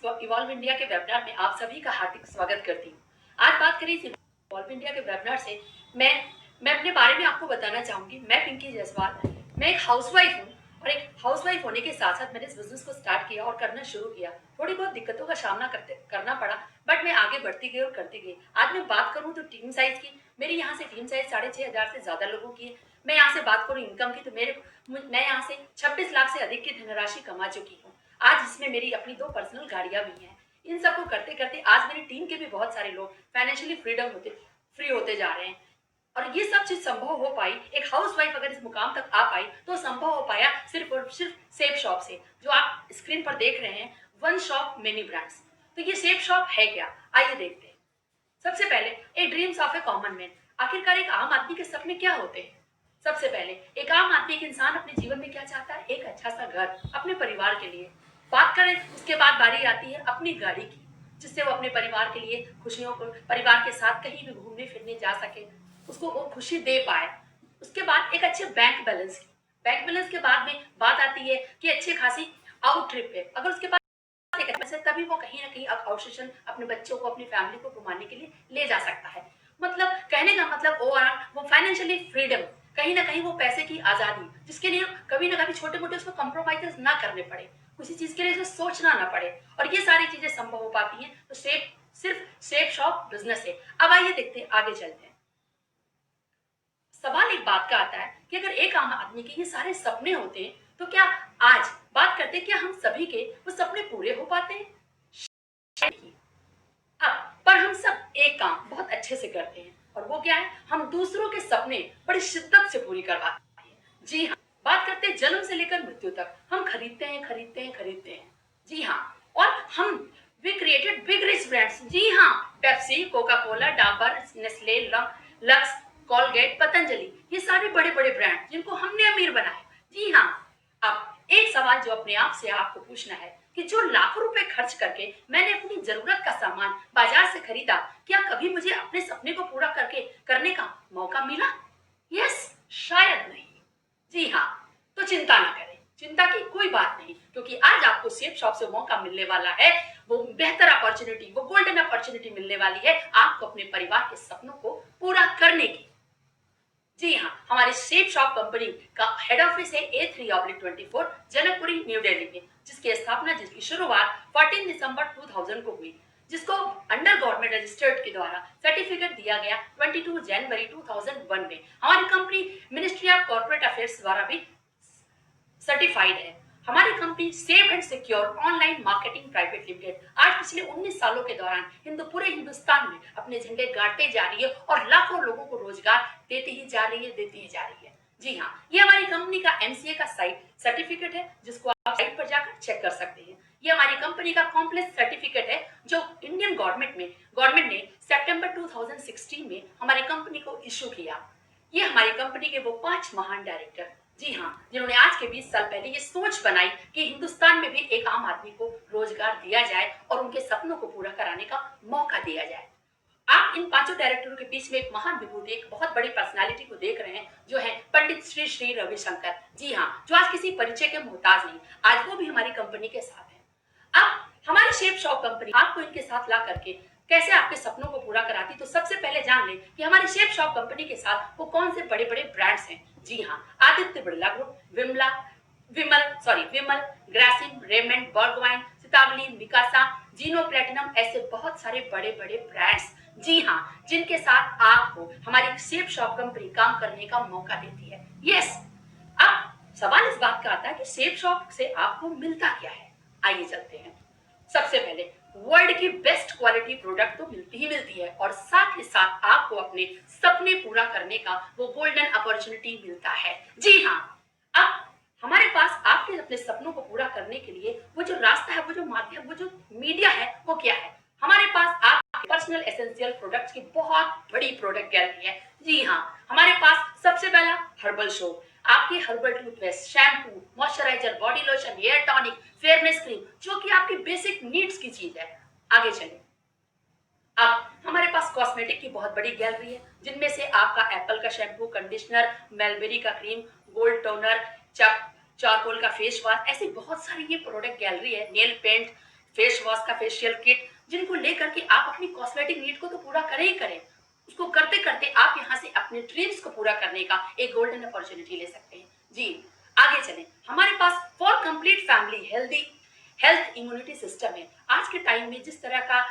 Evolve India के webinar में आप सभी का हार्दिक स्वागत करती हूँ। आज बात करें इस इवॉल्व इंडिया के वेबिनार से मैं अपने बारे में आपको बताना चाहूंगी। मैं पिंकी जायसवाल, मैं एक हाउसवाइफ हूँ और एक हाउसवाइफ होने के साथ साथ मैंने इस बिजनेस को स्टार्ट किया और करना शुरू किया। थोड़ी बहुत दिक्कतों का सामना करना पड़ा, बट मैं आगे बढ़ती गई और करती गई। आज मैं बात करूँ तो टीम साइज की, मेरी यहाँ से टीम साइज 6,500 से ज्यादा लोगों की है। मैं यहाँ से बात करूँ इनकम की तो मैं यहाँ से 26 लाख से अधिक की धनराशि कमा चुकी हूँ। आज इसमें मेरी अपनी 2 पर्सनल गाड़ियां भी हैं। इन सबको करते करते आज मेरी टीम के भी बहुत सारे लोग फाइनेंशियली फ्री होते जा रहे हैं और ये सब चीज संभव हो पाई। एक हाउसवाइफ अगर इस मुकाम तक आ पाई तो संभव हो पाया सिर्फ और सिर्फ सेफ शॉप से, जो आप स्क्रीन पर देख रहे हैं, वन शॉप मेनी ब्रांड्स। तो ये सेफ शॉप है क्या, आइए देखते हैं। सबसे पहले एक dreams of A common man. आखिरकार एक आम आदमी के सपने क्या होते हैं? सबसे पहले एक आम आदमी के इंसान अपने जीवन में क्या चाहता है? एक अच्छा सा घर अपने परिवार के लिए। बात करें उसके बाद बारी आती है अपनी गाड़ी की, जिससे वो अपने परिवार के लिए खुशियों को परिवार के साथ कहीं भी घूमने फिरने जा सके, उसको वो खुशी दे पाए। उसके बाद एक अच्छे बैंक बैलेंस की। बैंक बैलेंस के बाद में बात आती है कि अच्छी खासी आउट ट्रिप है। अगर उसके पास एक पैसे, तभी वो कहीं ना कहीं आउटस्टेशन अपने बच्चों को अपनी फैमिली को घुमाने के लिए ले जा सकता है। मतलब कहने का मतलब वो फाइनेंशियली फ्रीडम, कहीं ना कहीं वो पैसे की आजादी, जिसके लिए कभी ना कभी छोटे मोटे उसको कॉम्प्रोमाइज ना करने पड़े, किसी चीज के लिए उसे सोचना ना पड़े, और ये सारी चीजें संभव हो पाती हैं तो सिर्फ सेफ शॉप बिजनेस है। अब आइए देखते हैं, आगे चलते हैं। सवाल एक बात का आता है कि अगर एक आम आदमी के ये सारे सपने होते हैं तो क्या आज बात करते हैं, क्या हम सभी के वो सपने पूरे हो पाते हैं? पर हम सब एक काम बहुत अच्छे से करते हैं, और वो क्या है? हम दूसरों के सपने बड़ी शिद्दत से पूरी करवाते हैं। जी हाँ, बात करते हैं जन्म से लेकर मृत्यु तक हम खरीदते हैं। जी हाँ, और हम we created big rich brands. जी हाँ, Pepsi, Coca Cola, Dabur, Nestle, Lux, Colgate, Patanjali, ये सारे बड़े बड़े ब्रांड जिनको हमने अमीर बनाया। जी हाँ, अब एक सवाल जो अपने आप से आपको पूछना है कि जो लाखों रुपए खर्च करके मैंने अपनी जरूरत का सामान बाजार से खरीदा, क्या कभी मुझे अपने सपने को पूरा करने का मौका मिला? यस, शायद नहीं। जी हाँ, तो चिंता ना करें, चिंता की कोई बात नहीं, क्योंकि आज आपको सेफ शॉप से मौका मिलने वाला है, वो बेहतर अपॉर्चुनिटी, वो गोल्डन अपॉर्चुनिटी मिलने वाली है आपको अपने परिवार के सपनों को पूरा करने की। जी हाँ, हमारी सेफ शॉप कंपनी का हेड ऑफिस है A3/24 जनकपुरी, न्यू दिल्ली में, जिसकी शुरुआत 14 दिसंबर 2000 को हुई, जिसको अंडर गवर्नमेंट रजिस्टर्ड के द्वारा सर्टिफिकेट दिया गया 22 जनवरी 2001 में। हमारी company ministry of corporate affairs द्वारा भी सर्टिफाइड है। हमारी company safe and secure online marketing private limited आज पिछले 19 सालों के दौरान पूरे हिंदुस्तान में अपने झंडे गाड़ते जा रही है और लाखों लोगों को रोजगार देती ही जा रही है। जी हाँ, ये हमारी कंपनी का MCA का साइट सर्टिफिकेट है, जिसको आप साइट पर जाकर चेक कर सकते हैं। ये हमारी कंपनी का कॉम्प्लेक्स सर्टिफिकेट है, जो इंडियन गवर्नमेंट ने सितंबर 2016 में हमारी कंपनी को इशू किया। ये हमारी कंपनी के वो 5 महान डायरेक्टर, जी हाँ, जिन्होंने आज के 20 साल पहले ये सोच बनाई कि हिंदुस्तान में भी एक आम आदमी को रोजगार दिया जाए और उनके सपनों को पूरा कराने का मौका दिया जाए। आप इन 5 डायरेक्टरों के बीच में एक महान विभूति, एक बहुत बड़ी पर्सनालिटी को देख रहे हैं, जो है पंडित श्री श्री रविशंकर। जी हाँ, जो आज किसी परिचय के मोहताज नहीं, आज वो भी हमारी कंपनी के साथ है। अब हमारी शेप शॉप कंपनी आपको इनके साथ ला करके कैसे आपके सपनों को पूरा कराती, तो सबसे पहले जान लें कि हमारी शेप शॉप कंपनी के साथ वो कौन से बड़े बड़े ब्रांड्स हैं। जी हाँ, आदित्य बिरला ग्रुप, विमल, ग्रासिम, रेमंड, बर्गवाइन, सितावली, मिकासा, जीनो प्लेटिनम, ऐसे बहुत सारे बड़े बड़े ब्रांड्स, जी हाँ, जिनके साथ आपको हमारी शेप शॉप कंपनी काम करने का मौका देती है। यस, अब सवाल इस बात का आता है कि शेप शॉप से आपको मिलता क्या है। आइए चलते हैं। सबसे पहले वर्ल्ड की बेस्ट क्वालिटी प्रोडक्ट तो मिलती है, और साथ ही साथ आपको अपने सपने पूरा करने का वो गोल्डन अपॉर्चुनिटी मिलता है। जी हाँ, अब हमारे पास आपके अपने सपनों को पूरा करने के लिए वो जो रास्ता है, वो जो माध्यम, वो जो मीडिया है, वो क्या है? हमारे पास आपके पर्सनल एसेंशियल प्रोडक्ट्स की बहुत बड़ी प्रोडक्ट गैलरी है। जी हाँ, हमारे पास सबसे पहला हर्बल शो, आपके herbal toothpaste, shampoo, moisturiser, body lotion, hair tonic, fairness cream, जो कि आपकी बेसिक नीड्स की चीज है। आगे चलिए, अब हमारे पास कॉस्मेटिक की बहुत बड़ी गैलरी है, जिनमें से आपका एप्पल का शैम्पू, कंडीशनर, मेलबेरी का क्रीम, गोल्ड टोनर, चारकोल का फेस वॉश, ऐसी बहुत सारी ये प्रोडक्ट गैलरी है। नेल पेंट, फेस वॉश का फेशियल किट, जिनको लेकर के आप अपनी कॉस्मेटिक नीड को तो पूरा करें ही करें। उसको करते करते आप यहाँ से अपने ड्रीम्स को पूरा करने का एक गोल्डन अपॉर्चुनिटी ले सकते हैं। जी आगे चलें, हमारे पास for complete family healthy health immunity system है। आज के टाइम में जिस तरह का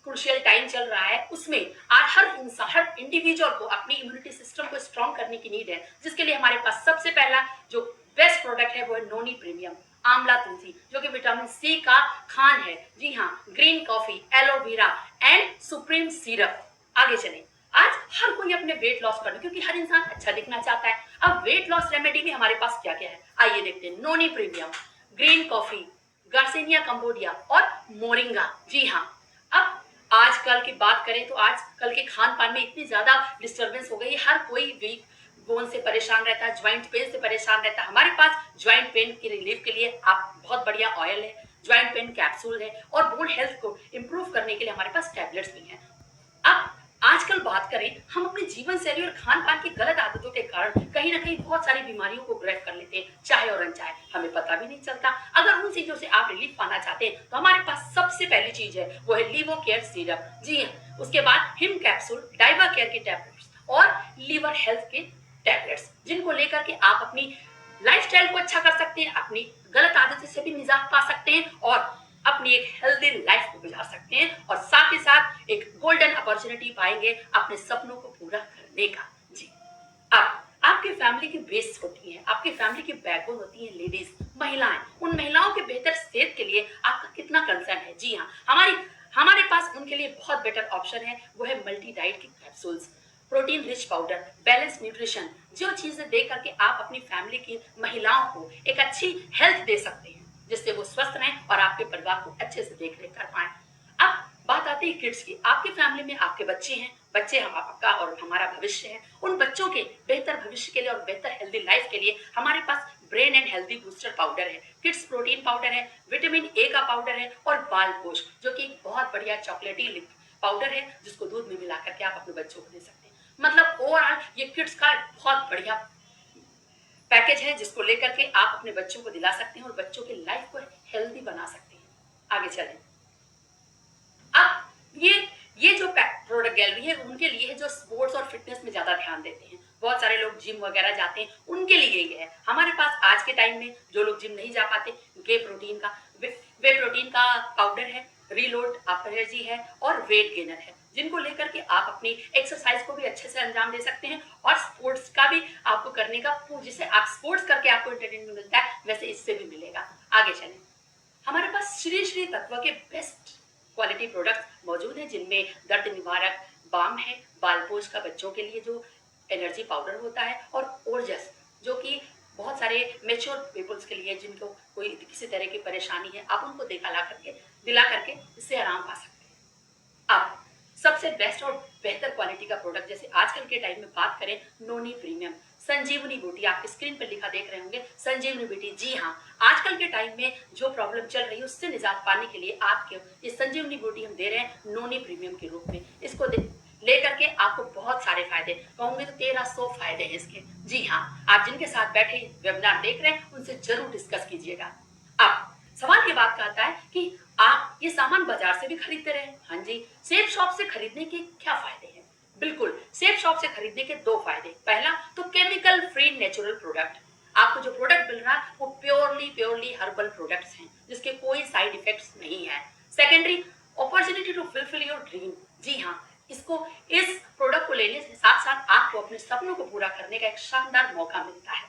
क्रूशियल टाइम चल रहा है, उसमें आज हर इंसान, हर इंडिविजुअल को अपनी इम्यूनिटी सिस्टम को स्ट्रॉन्ग करने की नीड है, जिसके लिए हमारे पास सबसे पहला जो बेस्ट प्रोडक्ट है वो है नोनी प्रीमियम आंवला तुलसी, जो कि विटामिन सी का खान है। जी हाँ, green coffee, aloe vera and supreme syrup. आगे चलें, आज हर कोई अपने वेट लॉस करना, क्योंकि हर इंसान अच्छा दिखना चाहता है। अब वेट लॉस रेमेडी में हमारे पास क्या क्या है, आइए देखते हैं। Noni premium, green coffee, garcinia Cambodia और मोरिंगा। जी हाँ, अब आजकल की बात करें तो आजकल के खान पान में इतनी ज्यादा डिस्टरबेंस हो गई है, हर कोई वीक बोन से परेशान रहता है, ज्वाइंट पेन से परेशान रहता है। हमारे पास ज्वाइंट पेन की रिलीफ के लिए आप बहुत बढ़िया ऑयल है, ज्वाइंट पेन कैप्सूल है, और बोन हेल्थ को इंप्रूव करने के लिए हमारे पास टैबलेट्स भी हैं। अब आजकल बात करें, हम अपनी जीवन शैली और खान पान की गलत आदतों के कारण कहीं ना कहीं बहुत सारी बीमारियों को ग्रैब कर लेते हैं, चाहे और अनचाहे, हमें पता भी नहीं चलता। अगर उन चीजों से आप रिलीफ पाना चाहते हैं तो हमारे पास सबसे पहली चीज है वो है लीवो केयर सिरप। जी हाँ, उसके बाद हिम कैप्सूल, डाइवा केयर की टैबलेट्स और लीवर हेल्थ के टैबलेट्स, जिनको लेकर के आप अपनी लाइफस्टाइल को अच्छा कर सकते हैं, अपनी गलत आदतों से भी निजात पा सकते हैं और अपनी एक हेल्दी लाइफ को गुजार सकते हैं, और साथ ही साथ एक गोल्डन अपॉर्चुनिटी पाएंगे अपने सपनों को पूरा करने का। जी, अब आपकी फैमिली की बेस होती है, आपकी फैमिली की बैकबोन होती है लेडीज, महिलाएं। उन महिलाओं के बेहतर सेहत के लिए आपका कितना कंसर्न है। जी हाँ, हमारे पास उनके लिए बहुत बेटर ऑप्शन है, वो है मल्टी डाइट की capsules, protein rich powder, balance nutrition, जो चीजें दे करके आप अपनी फैमिली की महिलाओं को एक अच्छी हेल्थ दे सकते हैं, जिससे वो स्वस्थ रहें और आपके परिवार को अच्छे से देख रेख कर पाए। अब बात आती है किड्स की। आपकी फैमिली में आपके बच्चे हैं, बच्चे हम आपका और हमारा भविष्य है। उन बच्चों के बेहतर भविष्य के लिए और बेहतर हेल्दी लाइफ के लिए हमारे पास brain and healthy booster powder है, किड्स प्रोटीन पाउडर है, विटामिन ए का पाउडर है, और बाल पोष, जो कि एक बहुत बढ़िया चॉकलेटी पाउडर है, जिसको दूध में मिला करके आप अपने बच्चों को दे सकते हैं। मतलब ओवरऑल ये किड्स का बहुत बढ़िया पैकेज है, जिसको लेकर के आप अपने बच्चों को दिला सकते हैं और बच्चों की लाइफ को हेल्दी बना सकते हैं। आगे चलें, अब ये जो प्रोडक्ट गैलरी है उनके लिए है जो स्पोर्ट्स और फिटनेस में ज्यादा ध्यान देते हैं। बहुत सारे लोग जिम वगैरह जाते हैं, उनके लिए ये है। हमारे पास आज के टाइम में जो लोग जिम नहीं जा पाते, वे प्रोटीन का पाउडर है, रीलोड अप एनर्जी है और वेट गेनर है, जिनको लेकर के आप अपनी एक्सरसाइज को भी अच्छे से अंजाम दे सकते हैं और स्पोर्ट्स का भी आपको करने का, जिससे आप स्पोर्ट्स करके आपको एंटरटेनमेंट मिलता है, वैसे इससे भी मिलेगा। आगे चलें, हमारे पास श्री श्री तत्व के बेस्ट क्वालिटी प्रोडक्ट्स मौजूद हैं, जिनमें दर्द निवारक बाम है, बालपोष का बच्चों के लिए जो एनर्जी पाउडर होता है, और ओरजस, जो कि बहुत सारे मेच्योर पीपल्स के लिए जिनको कोई किसी तरह की परेशानी है, आप उनको दिला करके इससे आराम पा सकते हैं। अब सबसे बेस्ट और बेहतर क्वालिटी का प्रोडक्ट, जैसे आजकल के टाइम में बात करें, नोनी प्रीमियम संजीवनी बूटी, आपके स्क्रीन पर लिखा देख रहे होंगे संजीवनी बूटी। जी हाँ, आजकल के टाइम में जो प्रॉब्लम चल रही है उससे निजात पाने के लिए आपके ये संजीवनी बूटी हम दे रहे हैं नोनी प्रीमियम के रूप में। इसको लेकर के आपको बहुत सारे फायदे, कहूंगे तो 1300 फायदे हैं इसके। जी हाँ, आप जिनके साथ बैठे वेबिनार देख रहे हैं उनसे जरूर डिस्कस कीजिएगा। अब सवाल ये बात का आता है कि आप ये सामान बाजार से भी खरीदते रहे। हाँ जी, सेफ शॉप से खरीदने के क्या फायदे हैं? बिल्कुल, सेफ शॉप से खरीदने के दो फायदे। पहला तो केमिकल फ्री नेचुरल प्रोडक्ट, आपको जो प्रोडक्ट मिल रहा है वो प्योरली हर्बल प्रोडक्ट्स हैं, जिसके कोई साइड इफेक्ट्स नहीं है। Secondary, opportunity to fulfil your dream. जी हाँ, इस प्रोडक्ट को लेने से साथ साथ आपको अपने सपनों को पूरा करने का एक शानदार मौका मिलता है।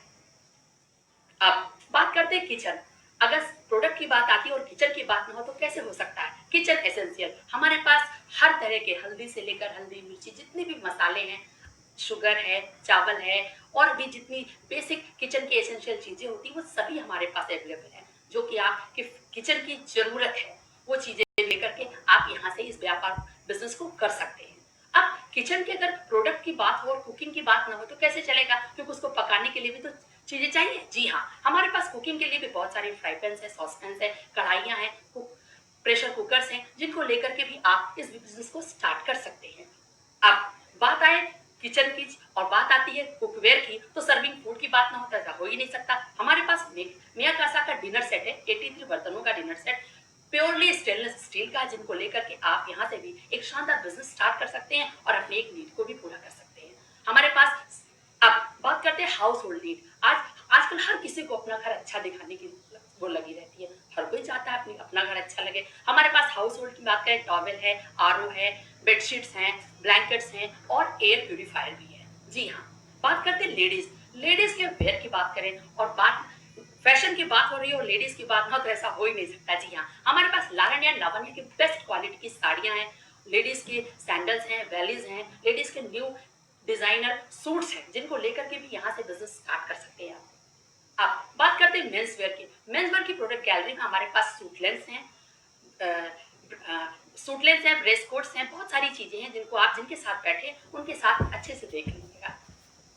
अब बात करते हैं किचन। अगर प्रोडक्ट की बात आती है और किचन की बात ना हो तो कैसे हो सकता है? किचन एसेंशियल, हमारे पास हर तरह के हल्दी से लेकर हल्दी मिर्ची, जितने भी मसाले हैं, शुगर है, चावल है, और भी जितनी बेसिक किचन की एसेंशियल चीजें होती हैं वो सभी हमारे पास अवेलेबल है, जो कि आपके किचन की जरूरत है वो चीजें लेकर के आप यहाँ से इस व्यापार बिजनेस को कर सकते हैं। अब किचन के अगर प्रोडक्ट की बात हो और कुकिंग की बात ना हो तो कैसे चलेगा, क्योंकि उसको पकाने के लिए भी तो चीजें चाहिए। जी हाँ, हमारे पास कुकिंग के लिए भी बहुत सारे फ्राई पैन है, सॉस पैन है, कढ़ाइयाँ हैं, प्रेशर कुकर्स हैं, जिनको लेकर के भी आप इस बिजनेस को स्टार्ट कर सकते हैं। अब बात आए किचन की और बात आती है कुकवेयर की, तो सर्विंग फूड की बात ना होता हो ही नहीं सकता। हमारे पास मियाकासा का डिनर सेट है, 83 बर्तनों का dinner set, purely stainless steel का, जिनको लेकर के आप यहाँ से भी एक शानदार बिजनेस स्टार्ट कर सकते हैं और अपने एक नीड को भी पूरा कर सकते हैं। हमारे पास अब बात करते हैं हाउस होल्ड नीड। आजकल हर किसी को अपना घर अच्छा दिखाने की वो लगी रहती है, हर कोई चाहता है अपना घर अच्छा लगे। हमारे पास हाउस होल्ड की बात करें, टॉवेल है, आरओ है, बेडशीट्स हैं, ब्लैंकेट्स हैं और एयर प्यूरिफायर भी है। जी हाँ, बात करते हैं लेडीज के वेयर की बात करें और बात फैशन की बात हो रही है और लेडीज की बात ना, तो ऐसा हो ही नहीं सकता। जी हाँ, हमारे पास लावण्या लावण्य की बेस्ट क्वालिटी की साड़ियां हैं, लेडीज के सैंडल्स हैं, वैलीज हैं, लेडीज के न्यू डिजाइनर सूट्स हैं, जिनको लेकर के भी यहाँ से बिजनेस स्टार्ट कर सकते हैं आप। बात करते हैं मेंस वेयर की प्रोडक्ट गैलरी में हमारे पास सूटलेंस हैं, ड्रेस कोड्स हैं, बहुत सारी चीजें हैं जिनको आप जिनके साथ बैठे उनके साथ अच्छे से देख लीजिएगा।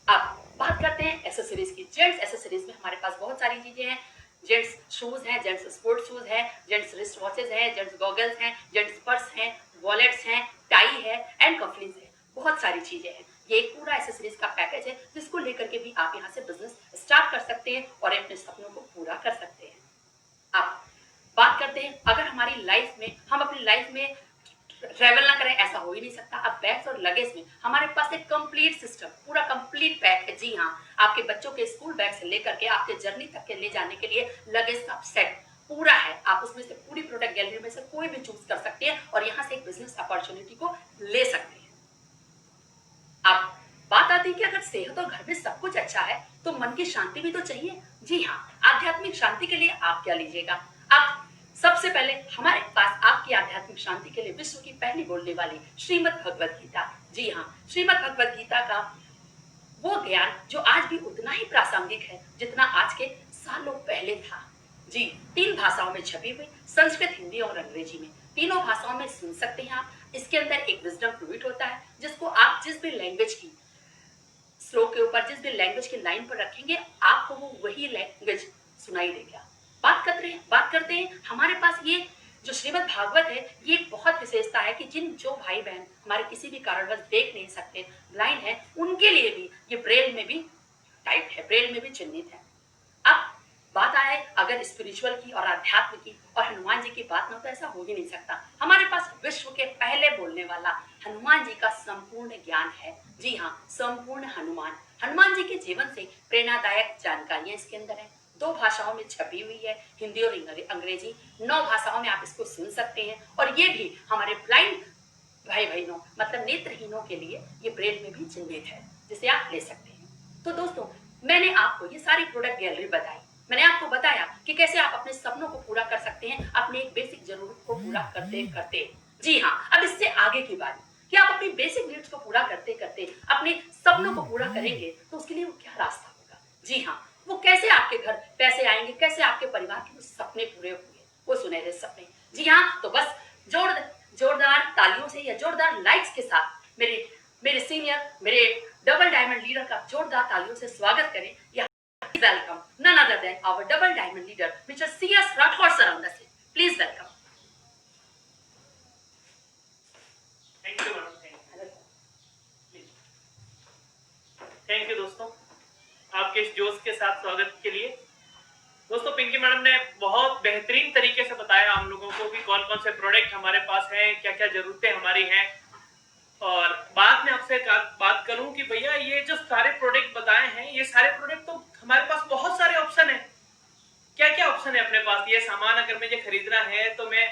अब बात करते हैं एसेसरीज की। जेंट्स एसेसरीज में हमारे पास बहुत सारी चीजें हैं। जेंट्स शूज हैं, जेंट्स स्पोर्ट्स शूज हैं, जेंट्स रिस्ट वॉचेस हैं, जेंट्स गॉगल्स हैं, जेंट्स पर्स हैं, वॉलेट्स हैं, टाई है एंड कफलिंग्स है, बहुत सारी चीजें हैं। ये एक पूरा एसेसरीज का पैकेज है जिसको लेकर के भी आप यहाँ से बिजनेस स्टार्ट कर सकते हैं और अपने सपनों को पूरा कर सकते हैं। अब बात करते हैं, अगर हमारी लाइफ में हम अपनी लाइफ में ट्रैवल ना करें, ऐसा हो ही नहीं सकता। अब बैग्स और लगेज में हमारे पास एक कंप्लीट सिस्टम, पूरा कंप्लीट पैक है। जी हाँ, आपके बच्चों के स्कूल बैग से लेकर के आपके जर्नी तक के ले जाने के लिए लगेज का सेट पूरा है। आप उसमें से पूरी प्रोडक्ट गैलरी में से कोई भी चूज कर सकते हैं और यहाँ से एक बिजनेस अपॉर्चुनिटी को ले सकते हैं। अब बात आती है कि अगर सेहत और घर में सब कुछ अच्छा है तो मन की शांति भी तो चाहिए। जी हाँ, आध्यात्मिक शांति के लिए आप क्या लीजिएगा? आप सबसे पहले हमारे पास आपकी आध्यात्मिक शांति के लिए विश्व की पहली बोलने वाली श्रीमद् भगवद गीता। जी हाँ, श्रीमद् भगवद गीता का वो ज्ञान जो आज भी उतना ही प्रासंगिक है जितना आज के सालों पहले था। जी, 3 भाषाओं में छपी हुई, संस्कृत, हिंदी और अंग्रेजी में, तीनों भाषाओं में सुन सकते हैं आप। इसके अंदर एक विजडम फ्लूइड होता है जिसको आप जिस भी लैंग्वेज की श्लोक के ऊपर, जिस भी लैंग्वेज की लाइन पर रखेंगे, आपको वो वही लैंग्वेज सुनाई देगा। बात करते हैं हमारे पास ये जो श्रीमद् भागवत है, ये बहुत विशेषता है कि जो भाई बहन हमारे किसी भी कारणवश देख नहीं सकते, ब्लाइंड है, उनके लिए भी ये ब्रेल में भी टाइप है, ब्रेल में भी चिन्हित है। अब बात आए अगर स्पिरिचुअल की और आध्यात्म की और हनुमान जी की बात ना, तो ऐसा हो ही नहीं सकता। हमारे पास विश्व के पहले बोलने वाला हनुमान जी का संपूर्ण ज्ञान है। जी हाँ, संपूर्ण हनुमान जी के जीवन से प्रेरणादायक जानकारियां इसके अंदर है। 2 भाषाओं में छपी हुई है, हिंदी और अंग्रेजी। 9 भाषाओं में आप इसको सुन सकते हैं और ये भी हमारे ब्लाइंड भाई बहनों मतलब नेत्रहीनों के लिए ये ब्रेल में भी चिन्हित है, जिसे आप ले सकते हैं। तो दोस्तों, मैंने आपको ये सारी प्रोडक्ट गैलरी बताई, मैंने आपको बताया कि कैसे आप अपने सपनों को पूरा कर सकते हैं अपने एक बेसिक जरूरत को पूरा करते करते। जी हाँ, अब इससे आगे की बात कि आप अपनी बेसिक नीड्स को पूरा करते करते अपने सपनों को पूरा करेंगे तो उसके लिए वो क्या रास्ता होगा। जी हाँ, वो कैसे आपके घर पैसे आएंगे, कैसे आपके परिवार के सपने पूरे होंगे, वो सुनहरे सपने। जी हाँ, तो बस जोरदार तालियों से या जोरदार लाइक्स के साथ मेरे सीनियर, मेरे डबल डायमंड लीडर का जोरदार तालियों से स्वागत करें। Welcome, none other than our double diamond leader, Mr. C.S. Rathod sir on the stage. Please welcome. Thank you, madam. Thank you, दोस्तों, आपके इस जोश के साथ स्वागत के लिए। दोस्तों, पिंकी मैडम ने बहुत बेहतरीन तरीके से बताया हम लोगों को कि कौन कौन से प्रोडक्ट हमारे पास हैं, क्या क्या जरूरतें हमारी हैं। और बाद में आपसे बात करूं कि भैया ये जो सारे प्रोडक्ट बताए हैं, ये सारे प्रोडक्ट तो हमारे पास बहुत सारे ऑप्शन है। क्या क्या ऑप्शन है अपने पास? ये सामान अगर मुझे खरीदना है तो मैं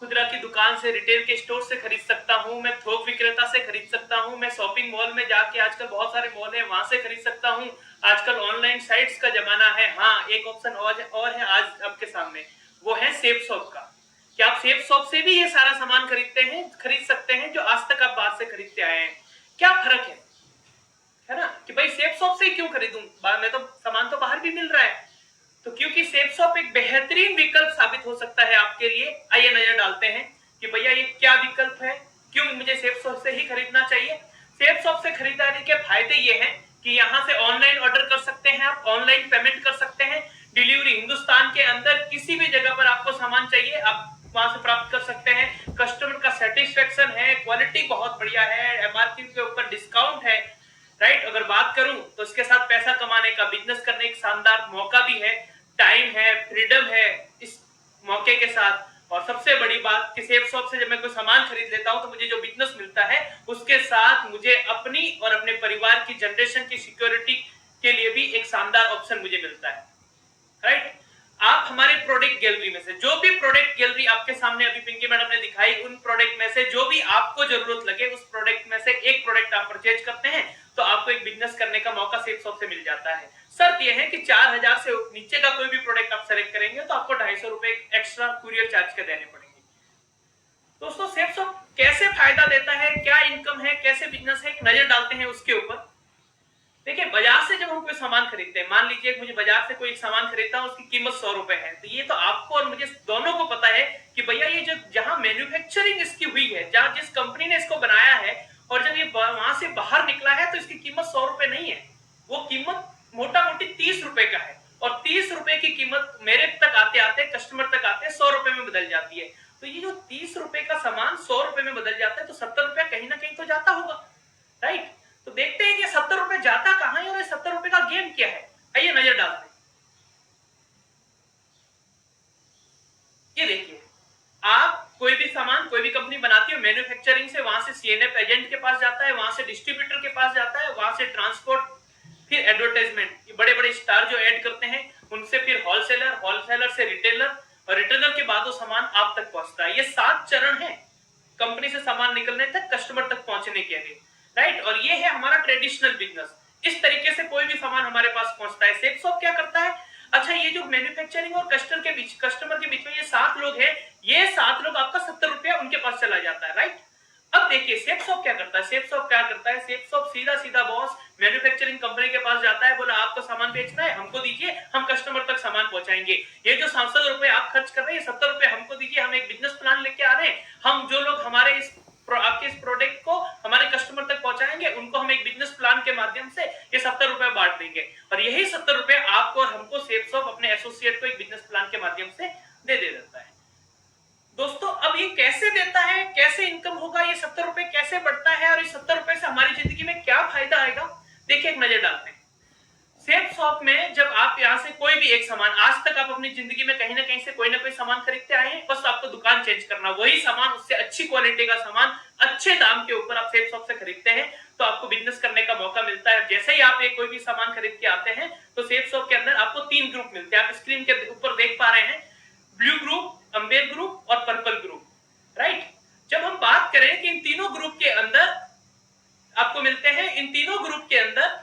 खुदरा की दुकान से, रिटेल के स्टोर से खरीद सकता हूँ, मैं थोक विक्रेता से खरीद सकता हूँ, मैं शॉपिंग मॉल में जाके, आजकल बहुत सारे मॉल है, वहां से खरीद सकता हूँ। आजकल ऑनलाइन साइट्स का जमाना है। हाँ, एक ऑप्शन और है आज आपके सामने, वो है सेफ शॉप का। क्या आप सेफ शॉप से भी ये सारा सामान खरीद सकते हैं जो आज तक आप बाहर से खरीदते आए हैं? क्या फर्क है ना, कि भाई सेफ शॉप से क्यों खरीदूं, मैं तो सामान तो बाहर भी मिल रहा है। तो क्योंकि सेफ शॉप एक बेहतरीन विकल्प साबित हो सकता है आपके लिए। आइए नजर डालते हैं कि भैया ये क्या विकल्प है, क्यों मुझे सेफ शॉप से ही खरीदना चाहिए। सेफ शॉप से खरीदारी के फायदे ये हैं कि यहाँ से ऑनलाइन ऑर्डर कर सकते हैं, आप ऑनलाइन पेमेंट कर सकते हैं, डिलीवरी हिंदुस्तान के अंदर किसी भी जगह पर आपको सामान चाहिए आप वहां से प्राप्त कर सकते हैं। कस्टमर का सेटिस्फेक्शन है, क्वालिटी बहुत बढ़िया है, एमआरपी के ऊपर डिस्काउंट है, राइट। अगर बात करूं तो इसके साथ पैसा कमाने का, बिजनेस करने का शानदार मौका भी है, टाइम है, फ्रीडम है इस मौके के साथ। और सबसे बड़ी बात कि सेफ शॉप से जब मैं कोई सामान खरीद लेता हूं तो मुझे जो बिजनेस मिलता है उसके साथ मुझे अपनी और अपने परिवार की जनरेशन की सिक्योरिटी के लिए भी एक शानदार ऑप्शन मुझे मिलता है, राइट। आप हमारे प्रोडक्ट गैलरी में से जो भी प्रोडक्ट गैलरी आपके सामने अभी पिंकी मैडम ने दिखाई, उन प्रोडक्ट में से जो भी आपको जरूरत लगे उस प्रोडक्ट में से एक प्रोडक्ट आप परचेज करते हैं तो आपको एक बिजनेस करने का मौका सेफ शॉप से मिल जाता है। शर्त यह है कि 4000 से नीचे का कोई भी प्रोडक्ट आप सेलेक्ट करेंगे तो आपको 250 रुपए एक्स्ट्रा कुरियर चार्ज के देने पड़ेंगे। दोस्तों सेफ शॉप कैसे फायदा देता है, क्या इनकम है, कैसे बिजनेस है, एक नजर डालते हैं उसके ऊपर। देखिए बाजार से जब हम कोई सामान खरीदते हैं, मान लीजिए मुझे बाजार से कोई एक सामान खरीदता हूं, उसकी कीमत 100 रुपए है, तो ये तो आपको और मुझे दोनों को पता है कि भैया ये जो जहां मैन्युफैक्चरिंग इसकी हुई है, जहां जिस कंपनी ने इसको बनाया है और जब ये वहां से बाहर निकला है तो इसकी कीमत 100 रुपए नहीं है, वो कीमत मोटा मोटी 30 रुपए का है। और 30 रुपए की कीमत मेरे तक आते आते, कस्टमर तक आते 100 रुपए में बदल जाती है। तो ये जो 30 रुपए का सामान 100 रुपए में बदल जाता है तो 70 रुपया कहीं ना कहीं तो जाता होगा, राइट। तो देखते हैं कि 70 रुपए जाता कहां है और 70 रुपए का गेम क्या है। आइए नजर डालते हैं। ये देखिए, आप कोई भी सामान कोई भी कंपनी बनाती है मैन्युफैक्चरिंग से, वहां से सीएनएफ एजेंट के पास जाता है, वहां से डिस्ट्रीब्यूटर के पास जाता है, वहां से ट्रांसपोर्ट, फिर एडवर्टाइजमेंट, ये बड़े बड़े स्टार जो ऐड करते हैं उनसे, फिर होलसेलर, होलसेलर से रिटेलर और रिटेलर के बाद वो सामान आप तक पहुंचता है। ये 7 चरण है कंपनी से सामान निकलने तक, कस्टमर तक पहुंचने के लिए, राइट। और ये है हमारा ट्रेडिशनल बिजनेस। इस तरीके से कोई भी सामान हमारे पास पहुंचता है। सेफ शॉप क्या करता है, अच्छा ये जो मैन्युफैक्चरिंग और कस्टमर के बीच में ये 7 लोग हैं, ये 7 लोग आपका 70 रुपया उनके पास चला जाता है, राइट। अब देखिए सेफ शॉप क्या करता है, सेफ शॉप क्या करता है, सेफ शॉप सीधा सीधा बॉस मैन्युफैक्चरिंग कंपनी के पास जाता है, बोला आपको सामान बेचना है, हमको दीजिए, हम कस्टमर तक सामान पहुंचाएंगे। ये जो 700 रुपए आप खर्च कर रहे हैं, 70 रुपए हमको दीजिए, हम एक बिजनेस प्लान लेके आ रहे हैं, हम जो लोग हमारे आपके इस प्रोडक्ट को हमारे कस्टमर तक पहुंचाएंगे उनको हम एक बिजनेस प्लान के माध्यम से ये 70 रुपए बांट देंगे, और यही 70 रुपए आपको और हमको सेफ शॉप अपने एसोसिएट को एक बिजनेस प्लान के माध्यम से दे देता है। दोस्तों अब ये कैसे देता है, कैसे इनकम होगा, ये 70 रुपए कैसे बढ़ता है और इस 70 रुपए से हमारी जिंदगी में क्या फायदा आएगा, देखिए एक नजर डालते हैं। सेफ शॉप में जब आप यहाँ से कोई भी एक सामान, आज तक आप अपनी जिंदगी में कहीं ना कहीं से कोई ना कोई सामान खरीदते आए हैं, बस आपको दुकान चेंज करना, वही सामान उससे अच्छी क्वालिटी का सामान अच्छे दाम के ऊपर आप सेफ शॉप से खरीदते हैं तो आपको बिजनेस करने का मौका मिलता है। जैसे ही आप एक कोई भी सामान खरीद के आते हैं तो सेफ शॉप के अंदर आपको 3 ग्रुप मिलते हैं, आप स्क्रीन के ऊपर देख पा रहे हैं, ब्लू ग्रुप, अम्बेर ग्रुप और पर्पल ग्रुप, राइट। जब हम बात करें कि इन तीनों ग्रुप के अंदर आपको मिलते हैं, इन तीनों ग्रुप के अंदर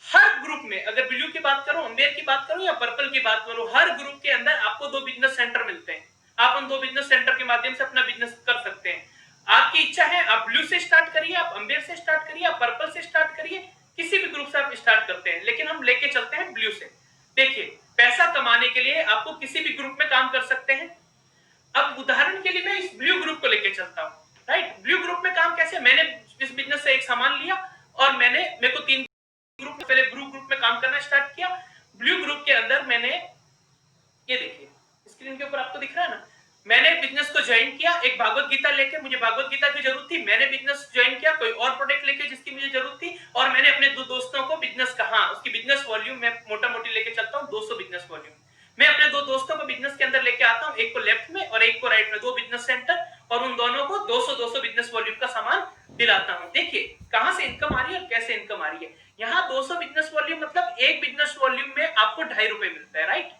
हर ग्रुप में, अगर ब्लू की बात करूं, अम्बेर की बात करूं या पर्पल की बात करूं, हर ग्रुप के अंदर आपको 2 बिजनेस सेंटर मिलते हैं। आप उन 2 बिजनेस सेंटर के माध्यम से अपना बिजनेस कर सकते हैं। आपकी इच्छा है आप ब्लू से स्टार्ट करिए, आप अम्बेर से स्टार्ट करिए, आप पर्पल से स्टार्ट करिए, किसी भी ग्रुप से आप स्टार्ट करते हैं, लेकिन हम लेके चलते हैं ब्लू से। देखिए पैसा कमाने के लिए आपको किसी भी ग्रुप में काम कर सकते हैं। अब उदाहरण के लिए मैं इस ब्लू ग्रुप को लेके चलता हूं, राइट। ब्लू ग्रुप में काम कैसे, मैंने इस बिजनेस से एक सामान लिया और मेरे को 3 ग्रुप, पहले ब्लू ग्रुप में काम करना स्टार्ट किया। ब्लू ग्रुप के अंदर मैंने, ये देखिए स्क्रीन के ऊपर आपको दिख रहा है ना, मैंने बिजनेस को ज्वाइन किया एक भागवत गीता लेके, मुझे भागवत गीता की जरूरत थी, मैंने बिजनेस ज्वाइन किया कोई और प्रोडक्ट लेके जिसकी मुझे जरूरत थी, और मैंने अपने 2 दोस्तों को बिजनेस कहा, उसकी बिजनेस वॉल्यूम मैं मोटा मोटी लेके चलता हूँ 200 बिजनेस वॉल्यूम। मैं अपने 2 दोस्तों को बिजनेस के अंदर लेके आता हूँ, एक को लेफ्ट में और एक को राइट में, 2 बिजनेस सेंटर, और उन दोनों को 200 बिजनेस वॉल्यूम का सामान दिलाता हूँ। देखिए कहां से इनकम आ रही है और कैसे इनकम आ रही है। यहाँ 200 बिजनेस वॉल्यूम मतलब एक बिजनेस वॉल्यूम में आपको 2.5 रुपए मिलता है, राइट।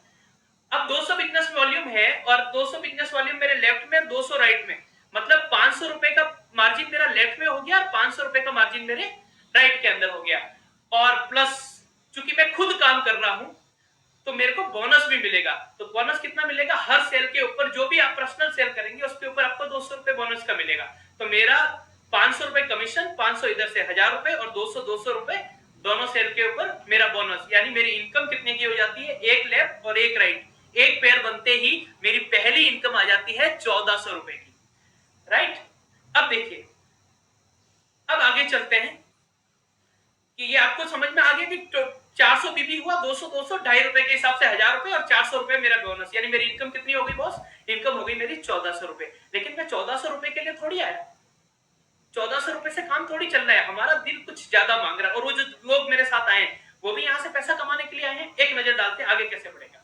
अब 200 बिजनेस वॉल्यूम है और 200 बिजनेस वॉल्यूम मेरे लेफ्ट में, 200 राइट में, मतलब 500 रुपए का मार्जिन मेरा लेफ्ट में हो गया और 500 रुपए का मार्जिन मेरे राइट के अंदर हो गया। और प्लस चूंकि मैं खुद काम कर रहा हूं तो मेरे को बोनस भी मिलेगा। तो बोनस कितना मिलेगा, हर सेल के ऊपर जो भी आप पर्सनल सेल करेंगे उसके ऊपर आपको 200 रुपए बोनस का मिलेगा। तो मेरा 500 रुपए कमीशन, 500 इधर से 1000 रुपए और 200 रुपए दोनों सेल के ऊपर मेरा बोनस, यानी मेरी इनकम कितने की हो जाती है, एक लेफ्ट और एक राइट, एक पेयर बनते ही मेरी पहली इनकम आ जाती है 1400 रुपए की, राइट। अब देखिए, अब आगे चलते हैं कि ये आपको समझ में आ गया कि 400 बीबी हुआ, 200 2.5 रुपए के हिसाब से 1000 रुपए और 400 रुपए मेरा बोनस, यानी मेरी इनकम कितनी हो गई बॉस, इनकम हो गई मेरी 1400 रुपए। लेकिन मैं 1400 रुपए के लिए थोड़ी आया, 1400 रुपए से काम थोड़ी चल रहा है, हमारा दिल कुछ ज्यादा मांग रहा है, और वो जो लोग मेरे साथ आए वो भी यहाँ से पैसा कमाने के लिए आए हैं। एक नजर डालते हैं आगे कैसे बढ़ेगा।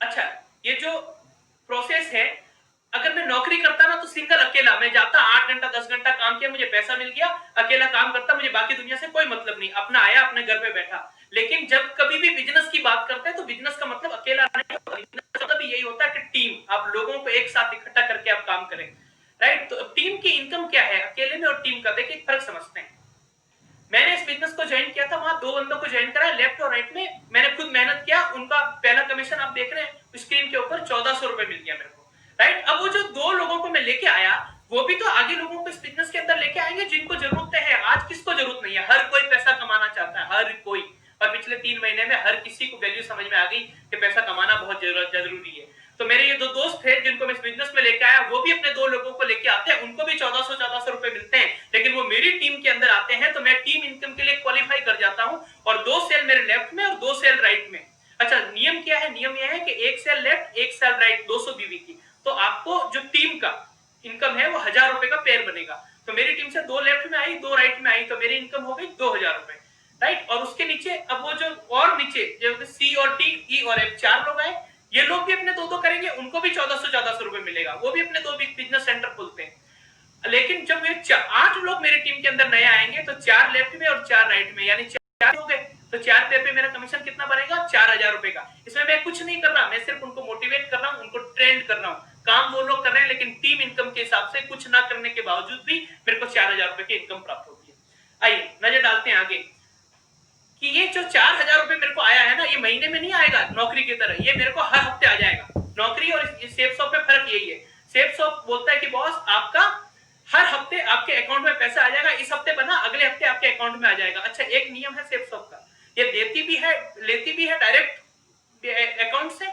अच्छा, ये जो प्रोसेस है, अगर मैं नौकरी करता ना तो सिंगल अकेला मैं जाता 8 घंटा 10 घंटा काम किया, मुझे पैसा मिल गया, अकेला काम करता, मुझे बाकी दुनिया से कोई मतलब नहीं, अपना आया अपने घर पे बैठा। लेकिन जब कभी भी बिजनेस की बात करते हैं तो बिजनेस का मतलब अकेला नहीं होता, बिजनेस का मतलब यही होता है कि टीम, आप लोगों को एक साथ इकट्ठा करके आप काम करें, राइट। तो टीम की इनकम क्या है अकेले में और टीम का, देखिए फर्क समझते हैं। मैंने इस बिजनेस को ज्वाइन किया था, वहां 2 बंदों को ज्वाइन करा, लेफ्ट और राइट में मैंने खुद मेहनत किया, उनका पहला कमीशन आप देख रहे हैं स्क्रीन के ऊपर 1400 रुपए मिल गया मेरे को, राइट। अब वो जो 2 लोगों को मैं लेके आया, वो भी तो आगे लोगों को इस बिजनेस के अंदर लेके आएंगे जिनको जरूरत है। आज किसको जरूरत नहीं है, हर कोई पैसा कमाना चाहता है, हर कोई। और पिछले 3 महीने में हर किसी को वैल्यू समझ में आ गई कि पैसा कमाना बहुत जरूरी है। तो मेरे ये 2 दोस्त थे जिनको मैं इस बिजनेस में लेके आया, वो भी अपने 2 लोगों को लेके आते हैं, उनको भी 1400 रुपए मिलते हैं, लेकिन वो मेरी टीम के अंदर आते हैं तो मैं टीम इनकम के लिए क्वालिफाई कर जाता हूं, और 2 सेल मेरे लेफ्ट में और 2 सेल राइट में। अच्छा, नियम क्या है, नियम यह है कि 1 सेल लेफ्ट 1 सेल राइट 200 बीवी की, तो आपको जो टीम का इनकम है वो 1000 रुपए का पेयर बनेगा। तो मेरी टीम से 2 लेफ्ट में आई 2 राइट में आई, तो मेरी इनकम हो गई 2000 रुपए, राइट। और उसके नीचे अब वो जो और नीचे जो सी और टी, ई और एफ 4 लोग आए, ये लोग भी अपने 2-2 करेंगे, उनको भी 1400 रुपए मिलेगा, वो भी अपने 2 बिजनेस सेंटर खोलते हैं। लेकिन जब ये 8 लोग मेरे टीम के अंदर नए आएंगे तो 4 लेफ्ट में और 4 राइट में, यानी 4 हो गए, तो 4 पेयर पे मेरा कमीशन कितना बनेगा, 4000 रुपए का। इसमें मैं कुछ नहीं कर रहा, मैं सिर्फ उनको मोटिवेट कर रहा हूं, उनको ट्रेंड कर रहा हूं। काम वो लोग कर रहे हैं, लेकिन टीम इनकम के हिसाब से कुछ ना करने के बावजूद भी मेरे को 4000 रुपए की इनकम प्राप्त होती है। आइए नजर डालते हैं आगे कि ये जो 4000 रुपए मेरे को आया है ना, ये महीने में नहीं आएगा नौकरी की तरह, ये मेरे को हर हफ्ते आ जाएगा। नौकरी और सेफ शॉप में फर्क यही है, सेफ शॉप बोलता है कि बॉस आपका हर हफ्ते आपके अकाउंट में पैसा आ जाएगा, इस हफ्ते बना अगले हफ्ते आपके अकाउंट में आ जाएगा। अच्छा, एक नियम है सेफ शॉप का, ये देती भी है लेती भी है डायरेक्ट अकाउंट से,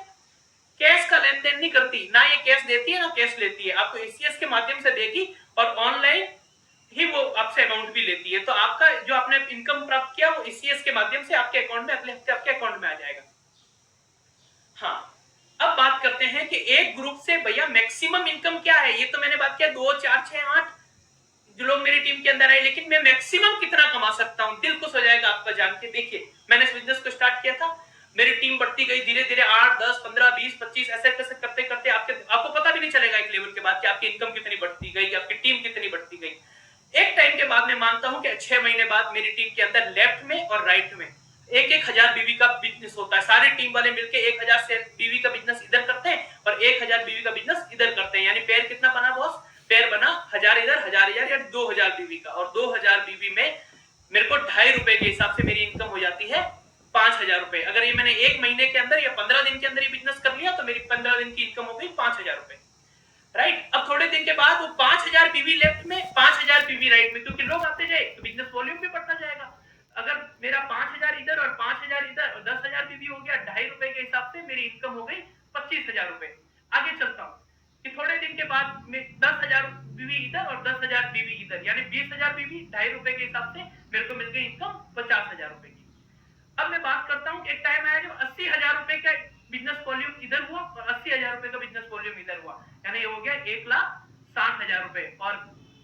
कैश का लेन देन नहीं करती, ना ये कैश देती है ना कैश लेती है, आपको ईसीएस के माध्यम से देगी और ऑनलाइन ही वो आपसे अमाउंट भी लेती है। तो आपका जो आपने इनकम प्राप्त किया वो ईसीएस के माध्यम से आपके अकाउंट में अगले हफ्ते आपके अकाउंट में आ जाएगा। हाँ, अब बात करते हैं कि एक ग्रुप से भैया मैक्सिमम इनकम क्या है। ये तो मैंने बात किया 2 4 6 8 जो लोग मेरी टीम के अंदर आए, लेकिन मैं मैक्सिमम कितना कमा सकता हूं, दिल खुश हो जाएगा आपका जान के। देखिए, मैंने इस बिजनेस को स्टार्ट किया था, मेरी टीम बढ़ती गई धीरे धीरे, 8 10 15 20 25 ऐसे कैसे करते करते आपको पता भी नहीं चलेगा एक लेवल के बाद कि आपकी इनकम कितनी बढ़ती गई, आपकी टीम कितनी बढ़ती गई। एक टाइम के बाद मैं मानता हूं कि 6 महीने बाद मेरी टीम के अंदर लेफ्ट में और राइट में 1000 बीवी का बिजनेस होता है। सारी टीम वाले मिलके 1000 से बीवी का बिजनेस इधर करते हैं और 1000 बीवी का बिजनेस इधर करते हैं, यानी पेयर कितना बना बॉस, पेयर बना 1000 इधर 1000 या 2000 बीवी का, और 2000 बीवी में मेरे को 2.5 रुपए के हिसाब से मेरी इनकम हो जाती है 5000 रुपए। अगर ये मैंने 1 महीने के अंदर या 15 दिन के अंदर ये बिजनेस कर लिया तो मेरी 15 दिन की इनकम हो गई 5000 रुपए, राइट। अब थोड़े दिन के बाद वो 5000 बीवी लेफ्ट में 5000 बीवी राइट में, क्योंकि लोग आते जाए तो बिजनेस वॉल्यूम भी बढ़ता जाएगा। अगर मेरा 5000 इधर और 5000 इधर और 10000 बीवी हो गया, 2.5 रुपए के हिसाब से मेरी इनकम हो गई 25000 रुपए। आगे चलता हूँ कि थोड़े दिन के बाद में 10000 बीवी इधर और 10000 बीवी इधर, यानी 20000 बीवी 2.5 रुपए के हिसाब से मेरे को मिल गई इनकम 50000 रुपए की। अब मैं बात करता हूँ कि एक टाइम आया जब 80000 रुपए का बिजनेस वॉल्यूम इधर हुआ और 80000 रुपए का बिजनेस वॉल्यूम इधर हुआ, यानी ये हो गया 1,60,000 रुपए, और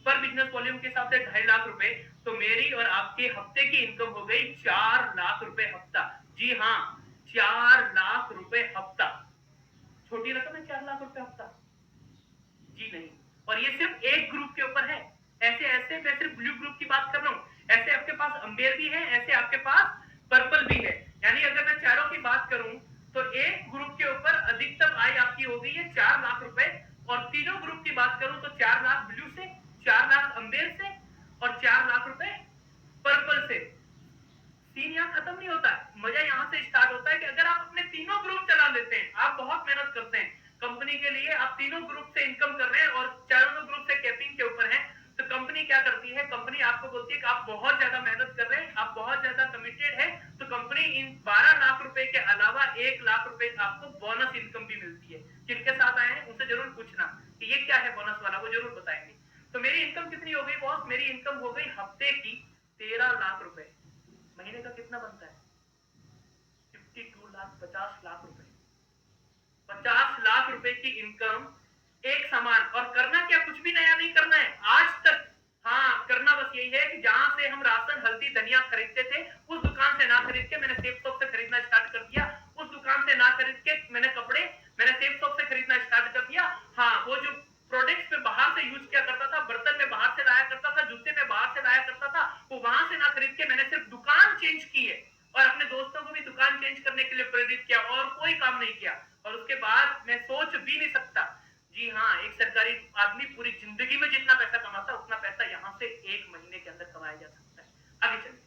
पर बिजनेस वॉल्यूम के हिसाब से 2.5 लाख रुपए। तो मेरी और आपके हफ्ते की इनकम हो गई 4 लाख रुपए हफ्ता। जी हाँ, 4 लाख रुपए हफ्ता। छोटी रकम है 4 लाख रुपए हफ्ता? जी नहीं। और ये सिर्फ एक ग्रुप के ऊपर है। ऐसे ऐसे मैं सिर्फ ब्लू ग्रुप की बात कर रहा हूँ, ऐसे आपके पास अंबेर भी है, ऐसे आपके पास पर्पल भी है। यानी अगर मैं चारों की बात करूं तो एक ग्रुप के ऊपर अधिकतम आय आपकी हो गई है 4 लाख रुपए, और तीनों ग्रुप की बात करूं तो 4 लाख ब्लू से, 4 लाख अंबेर से और 4 लाख रुपए पर्पल से। सीन यहाँ खत्म नहीं होता है, मजा यहाँ से स्टार्ट होता है कि अगर आप अपने तीनों ग्रुप चला लेते हैं, आप बहुत मेहनत करते हैं कंपनी के लिए, आप तीनों ग्रुप से इनकम कर रहे हैं और चारों ग्रुप से कैपिंग के ऊपर हैं, तो कंपनी क्या करती है, कंपनी आपको बोलती है कि आप बहुत ज्यादा मेहनत कर रहे हैं, आप बहुत ज्यादा कमिटेड है, तो कंपनी इन 12 लाख रुपए के अलावा 1 लाख रुपए आपको बोनस इनकम भी मिलती है। जिनके साथ आए हैं उनसे जरूर पूछना कि ये क्या है बोनस वाला, वो जरूर बताएंगे। तो मेरी इनकम कितनी हो गई बॉस, मेरी इनकम हो गई हफ्ते की 13 लाख रुपए। महीने का कितना बनता है, 52 लाख 50 लाख रुपए। 50 लाख रुपए की इनकम एक समान, और करना क्या, कुछ भी नया नहीं करना है आज तक। हाँ, करना बस यही है कि जहां से हम राशन हल्दी धनिया खरीदते थे उस दुकान से ना खरीद के मैंने सेफ शॉप से खरीदना स्टार्ट कर दिया। उस दुकान से ना खरीद के मैंने सेफ कमाता उतना पैसा यहाँ से 1 महीने के अंदर कमाया जा सकता है। आगे चलिए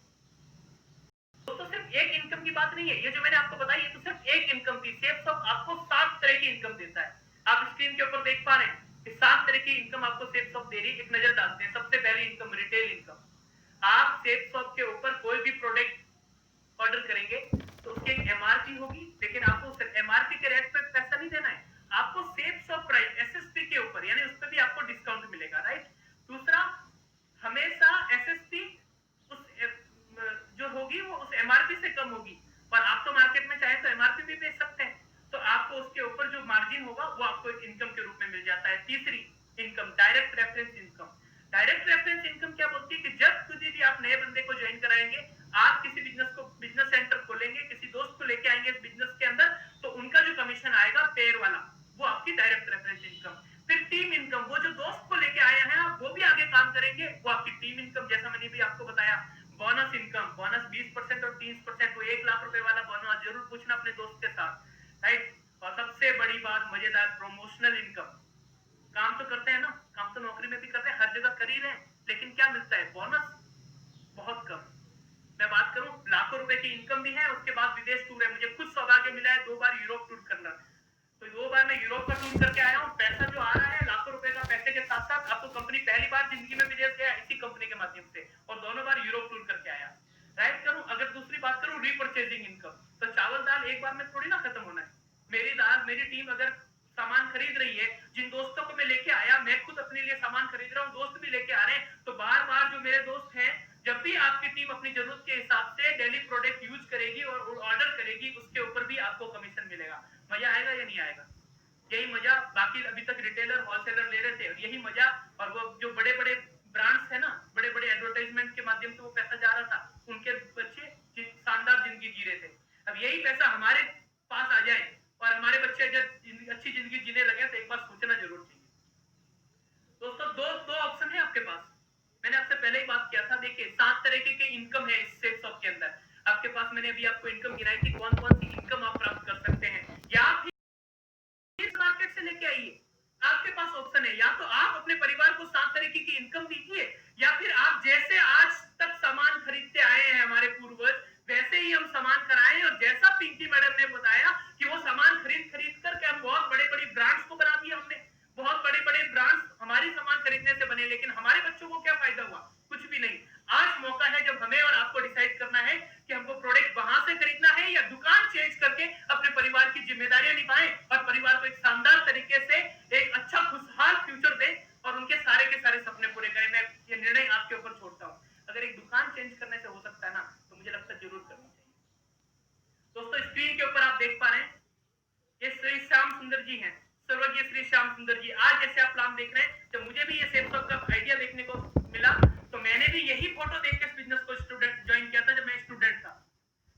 दोस्तों, सिर्फ एक इनकम की बात नहीं है, ये जो मैंने आपको बताई ये तो सिर्फ एक इनकम थी। सेफ्सॉफ्ट आपको 7 तरह की इनकम देता है। आप स्क्रीन के ऊपर देख पा रहे हैं कि 7 तरह की इनकम आपको सेफ्सॉफ्ट दे रही है। एक नजर डालते हैं। सबसे पहली इनकम रिटेल इनकम। आप सेफ्सॉफ्ट के ऊपर कोई भी प्रोडक्ट ऑर्डर करेंगे तो उसकी एक एमआरपी होगी, लेकिन आपको सिर्फ एमआरपी के रेट पे पैसा नहीं देना है, आपको सेफ्सॉफ्ट प्राइस एसएसपी के ऊपर यानी उस पर भी आपको डिस्काउंट मिलेगा, राइट। दूसरा, हमेशा एसएसपी उस जो होगी वो उस एमआरपी से कम होगी, पर आप तो मार्केट में चाहे तो एमआरपी भी बेच सकते हैं, तो आपको उसके ऊपर जो मार्जिन होगा वो आपको एक इनकम के रूप में मिल जाता है। तीसरी income direct reference income. Direct reference income क्या बोलती है कि जब कभी भी आप नए बंदे को ज्वाइन कराएंगे, आप किसी बिजनेस सेंटर खोलेंगे, किसी दोस्त को लेके आएंगे इस बिजनेस के अंदर, तो उनका जो कमीशन आएगा पेयर वाला, वो आपकी डायरेक्ट रेफरेंस इनकम। फिर टीम इनकम, वो जो दोस्त को लेके आए हैं आप वो भी आगे काम करेंगे, वो आपकी टीम इनकम। जैसा मैंने भी आपको बताया, बोनस इनकम, बोनस 20% और 30%, वो 1 लाख रुपए वाला बोनस जरूर पूछना अपने दोस्त के साथ, राइट। और सबसे बड़ी बात मजेदार, प्रमोशनल इनकम। काम तो करते हैं ना, काम तो नौकरी में भी करते हैं, हर जगह कर ही रहे हैं, लेकिन क्या मिलता है? बोनस बहुत कम। मैं बात करूं, लाखों रुपए की इनकम भी है, उसके बाद विदेश टूर है। मुझे खुद सौभाग्य मिला है 2 बार यूरोप टूर करना, तो 2 बार मैं यूरोप का टूर करके आया हूं। पैसा जो आ रहा है लाखों रुपए का, पैसे के साथ साथ आपको कंपनी पहली बार जिंदगी में विदेश गया इसी कंपनी के माध्यम से, और दोनों बार यूरोप टूर करके आया, राइट। करूं, अगर दूसरी बात करूं रीपरचेजिंग इनकम, तो चावल दाल एक बार में थोड़ी ना खत्म होना है। मेरी टीम अगर सामान खरीद रही है, जिन दोस्तों को मैं लेके आया, मैं खुद अपने लिए सामान खरीद रहा हूँ, दोस्त भी लेके आ रहे हैं, तो बार बार जो मेरे दोस्त हैं, जब भी आपकी टीम अपनी जरूरत के हिसाब से डेली प्रोडक्ट यूज करेगी और ऑर्डर करेगी, उसके ऊपर भी आपको कमीशन मिलेगा। मजा आएगा या नहीं आएगा? यही मजा बाकी अभी तक रिटेलर होलसेलर ले रहे थे, और यही मजा, और वो जो बड़े बड़े ब्रांड्स है ना, बड़े बड़े एडवर्टाइजमेंट के माध्यम से वो पैसा जा रहा था, उनके बच्चे शानदार जिंदगी जी रहे थे। अब यही पैसा हमारे पास आ जाए और हमारे बच्चे जब अच्छी जिंदगी जीने लगे, तो एक बार सोचना जरूर चाहिए। दोस्तों, दो ऑप्शन है आपके पास। मैंने आपसे पहले ही बात किया था, देखिए 7 तरीके के इनकम है इस सेफ्सॉफ्ट के अंदर। आपके पास मैंने अभी आपको इनकम गिनाई थी, कौन कौन सी इनकम आप प्राप्त कर सकते हैं, या फिर मार्केट से लेके आइए। आपके पास ऑप्शन है, या तो आप अपने परिवार को 7 तरीके की इनकम दीजिए, या फिर आप जैसे आज तक सामान खरीदते आए हैं हमारे पूर्वज, वैसे ही हम सामान कराएं। और जैसा पिंकी मैडम ने बताया कि वो सामान खरीद खरीद करके हम बहुत बड़े बड़े ब्रांड्स को बना दिया, हमने बहुत बड़े बड़े ब्रांड्स हमारी सामान खरीदने से बने, लेकिन हमारे बच्चों को क्या फायदा हुआ? कुछ भी नहीं। आज मौका है जब हमें और आपको डिसाइड करना है कि हमको प्रोडक्ट वहां से खरीदना है या दुकान चेंज करके अपने परिवार की जिम्मेदारियां निभाएं और परिवार को एक शानदार तरीके से एक अच्छा खुशहाल फ्यूचर दें और उनके सारे के सारे सपने पूरे करें। मैं ये निर्णय आपके ऊपर छोड़ता हूं। अगर एक दुकान चेंज करने से हो सकता है ना, तो मुझे लगता है जरूर करनी चाहिए। दोस्तों, स्क्रीन के ऊपर आप देख पा रहे हैं, ये श्री श्याम सुंदर जी हैं, स्वर्गीय श्री श्याम सुंदर जी। आज जैसे आप प्लान देख रहे हैं, जब मुझे भी ये सेफ्सॉफ्ट का आइडिया देखने को मिला, तो मैंने भी यही फोटो देख के इस बिजनेस को स्टूडेंट ज्वाइन किया था जब मैं स्टूडेंट था।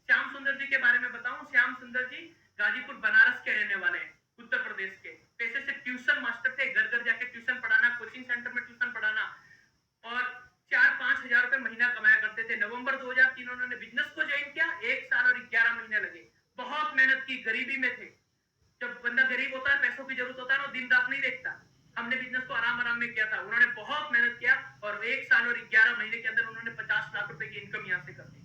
श्याम सुंदर जी के बारे में बताऊं, श्याम सुंदर जी गाजीपुर बनारस के रहने वाले हैं, उत्तर प्रदेश के। पेशे से ट्यूशन मास्टर थे, घर घर जाके ट्यूशन पढ़ाना, कोचिंग सेंटर में ट्यूशन पढ़ाना, और 4-5 हजार रुपए महीना कमाया करते थे। नवंबर 2003 उन्होंने बिजनेस को ज्वाइन किया, 1 साल और 11 महीने लगे। बहुत मेहनत की, गरीबी में थे। जब बंदा गरीब होता है, पैसों की जरूरत होता है ना, दिन रात नहीं देखता। हमने बिजनेस को आराम आराम में किया था, उन्होंने बहुत मेहनत किया, और 1 साल और 11 महीने के अंदर उन्होंने 50 लाख रुपए की इनकम यहाँ से कर दी।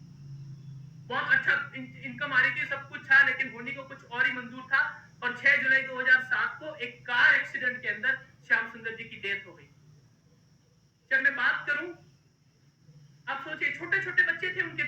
बहुत अच्छा इनकम आ रही थी, सब कुछ था, लेकिन होने को कुछ और ही मंजूर था। और 6 जुलाई 2007 को एक कार एक्सीडेंट के अंदर श्याम सुंदर जी की डेथ हो गई। जब मैं बात करूं, आप सोचिए, छोटे छोटे बच्चे थे उनके,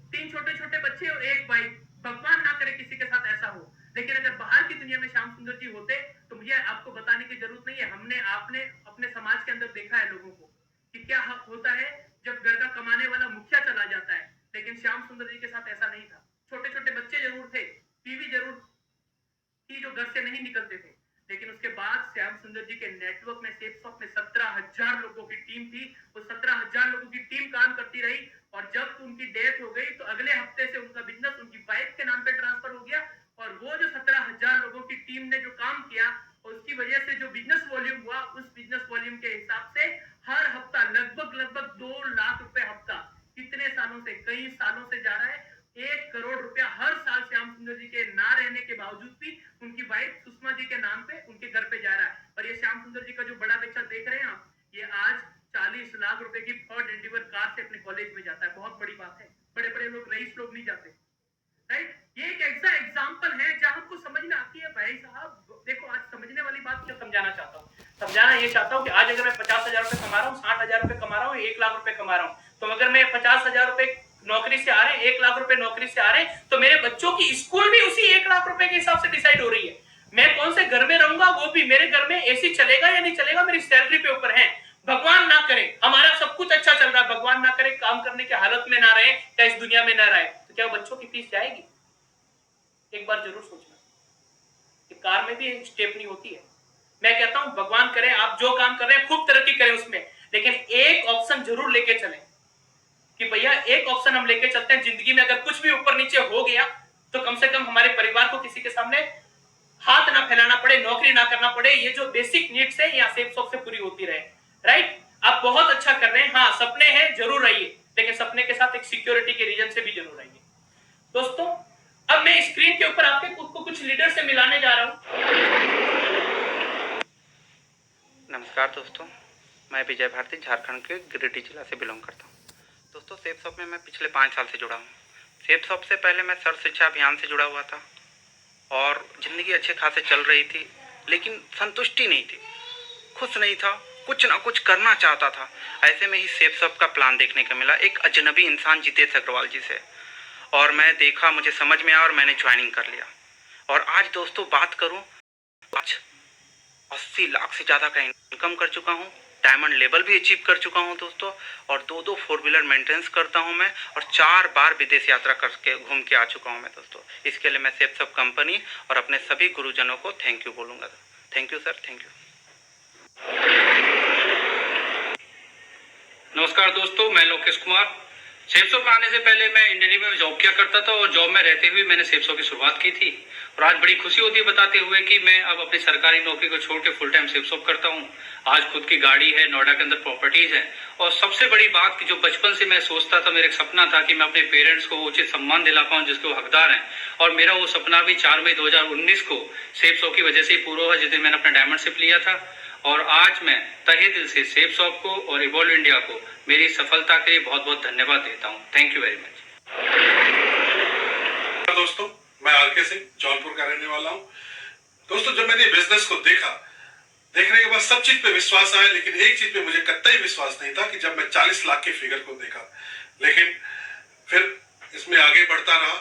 तीन छोटे छोटे बच्चे और एक वाइफ। भगवान ना करे किसी के साथ ऐसा हो, लेकिन अगर बाहर की दुनिया में श्याम सुंदर जी होते तो मुझे आपको बताने की जरूरत नहीं है। हमने आपने अपने समाज के अंदर देखा है लोगों को कि क्या होता है जब घर का कमाने वाला मुखिया चला जाता है, लेकिन श्याम सुंदर जी के साथ ऐसा नहीं था। छोटे छोटे बच्चे जरूर थे, टीवी जरूर थी जो घर से नहीं निकलते थे, लेकिन उसके बाद श्याम सुंदर जी के नेटवर्क में, सेफ्सॉफ्ट में 17,000 लोगों की टीम थी। वो 17,000 लोगों की टीम काम करती रही, और जब उनकी डेथ हो गई तो अगले हफ्ते से उनका बिजनेस उनकी वाइफ के नाम पे ट्रांसफर हो गया। और वो जो 17,000 लोगों की टीम ने जो काम किया, उसकी वजह से जो बिजनेस वॉल्यूम हुआ, उस बिजनेस वॉल्यूम के हिसाब से हर हफ्ता लगभग 2 लाख रुपए हफ्ता, कितने सालों से, कई सालों से जा रहा है। 1 करोड़ रुपया हर साल श्याम सुंदर जी के ना रहने के बावजूद भी उनकी वाइफ सुषमा जी के नाम पे उनके घर पे जा रहा है। और ये श्याम सुंदर जी का जो बड़ा बच्चा देख रहे हैं आप, ये आज 20 लाख रुपए की फॉर्ड एंडीवर कार से अपने कॉलेज में जाता है, बहुत बड़ी बात है। बड़े बड़े लोग, रईस लोग नहीं जाते, राइट। ये एक ऐसा एग्जाम्पल है जहां हमको समझ में आती है भाई साहब। देखो, आज समझने वाली बात क्या समझाना चाहता हूँ, समझाना ये चाहता हूँ कि आज अगर मैं 50,000 रुपए कमा रहा हूँ, 60,000 रुपए कमा रहा हूँ, 1 लाख रुपए कमा रहा हूँ, तो अगर मैं 50,000 रुपए नौकरी से आ रहे हैं, 1 लाख रुपए नौकरी से आ रहे हैं, तो मेरे बच्चों की स्कूल भी उसी 1 लाख रुपए के हिसाब से डिसाइड हो रही है। मैं कौन से घर में रहूंगा, वो भी मेरे घर में एसी चलेगा या नहीं चलेगा मेरी सैलरी पे ऊपर है। भगवान ना करे हमारा सब कुछ अच्छा चल रहा है, भगवान ना करे काम करने की हालत में ना रहे या इस दुनिया में ना रहे, तो क्या बच्चों की फीस जाएगी? एक बार जरूर सोचना कि कार में भी स्टेपनी होती है। मैं कहता हूं भगवान करे आप जो काम कर रहे हैं खूब तरक्की करें उसमें, लेकिन एक ऑप्शन जरूर लेके चलें कि भैया एक ऑप्शन हम लेके चलते हैं, जिंदगी में अगर कुछ भी ऊपर नीचे हो गया तो कम से कम हमारे परिवार को किसी के सामने हाथ ना फैलाना पड़े, नौकरी ना करना पड़े। ये जो बेसिक नीड्स है यहाँ सेफ शॉप से पूरी होती रहे, राइट। आप बहुत अच्छा कर रहे हैं, हाँ सपने हैं जरूर रहिए, लेकिन सपने के साथ एक सिक्योरिटी के रीजन से भी जरूर रहिए। दोस्तों, अब मैं स्क्रीन के ऊपर आपके खुद को कुछ लीडर से मिलाने जा रहा हूं। नमस्कार दोस्तों, मैं विजय भारती झारखंड के गिरिडीह जिला से बिलोंग करता हूँ। दोस्तों, सेफ शॉप में मैं पिछले 5 साल से जुड़ा हूँ। सेफ शॉप से पहले मैं सर्व शिक्षा अभियान से जुड़ा हुआ था और ज़िंदगी अच्छे खासे चल रही थी, लेकिन संतुष्टि नहीं थी, खुश नहीं था, कुछ ना कुछ करना चाहता था। ऐसे में ही सेफ शॉप का प्लान देखने को मिला एक अजनबी इंसान जितेश अग्रवाल जी से, और मैं देखा, मुझे समझ में आया और मैंने ज्वाइनिंग कर लिया। और आज दोस्तों बात करूं, आज 80 लाख से ज़्यादा का इनकम कर चुका हूं, डायमंड लेवल भी अचीव कर चुका हूं दोस्तों, और 2 4 व्हीलर मेंटेनेंस करता हूं मैं, और 4 बार विदेश यात्रा करके घूम के आ चुका हूं मैं दोस्तों। इसके लिए मैं सेफ शॉप कंपनी और अपने सभी गुरुजनों को थैंक यू बोलूँगा। Thank you sir, thank you. नमस्कार दोस्तों, मैं लोकेश कुमार। सेफ शॉप आने से पहले मैं इंडियन नेवी में जॉब किया करता था और जॉब में रहते हुए मैंने सेफ शॉप की शुरुआत की थी, और आज बड़ी खुशी होती है बताते हुए कि मैं अब अपनी सरकारी नौकरी को छोड़ के फुल टाइम सेफ शॉप करता हूं। आज खुद की गाड़ी है, नोएडा के अंदर प्रॉपर्टीज है, और सबसे बड़ी बात कि जो बचपन से मैं सोचता था, मेरा एक सपना था कि मैं अपने पेरेंट्स को उचित सम्मान दिला पाऊं जिसके वो हकदार हैं, और मेरा वो सपना भी 4 मई 2019 को सेफ शॉप की वजह से ही पूरा हुआ, जिस दिन मैंने अपना डायमंडशिप लिया था। और आज मैं तहे दिल से सेफ शॉप को और इवॉल्व इंडिया को मेरी सफलता के लिए बहुत बहुत धन्यवाद देता हूं। Thank you very much. दोस्तों, मैं आरके सिंह जौनपुर का रहने वाला हूं। दोस्तों, जब मैंने बिजनेस को देखने के बाद सब चीज पे विश्वास आया, लेकिन एक चीज पे मुझे कतई विश्वास नहीं था कि जब मैं 40 लाख के फिगर को देखा। लेकिन फिर इसमें आगे बढ़ता रहा,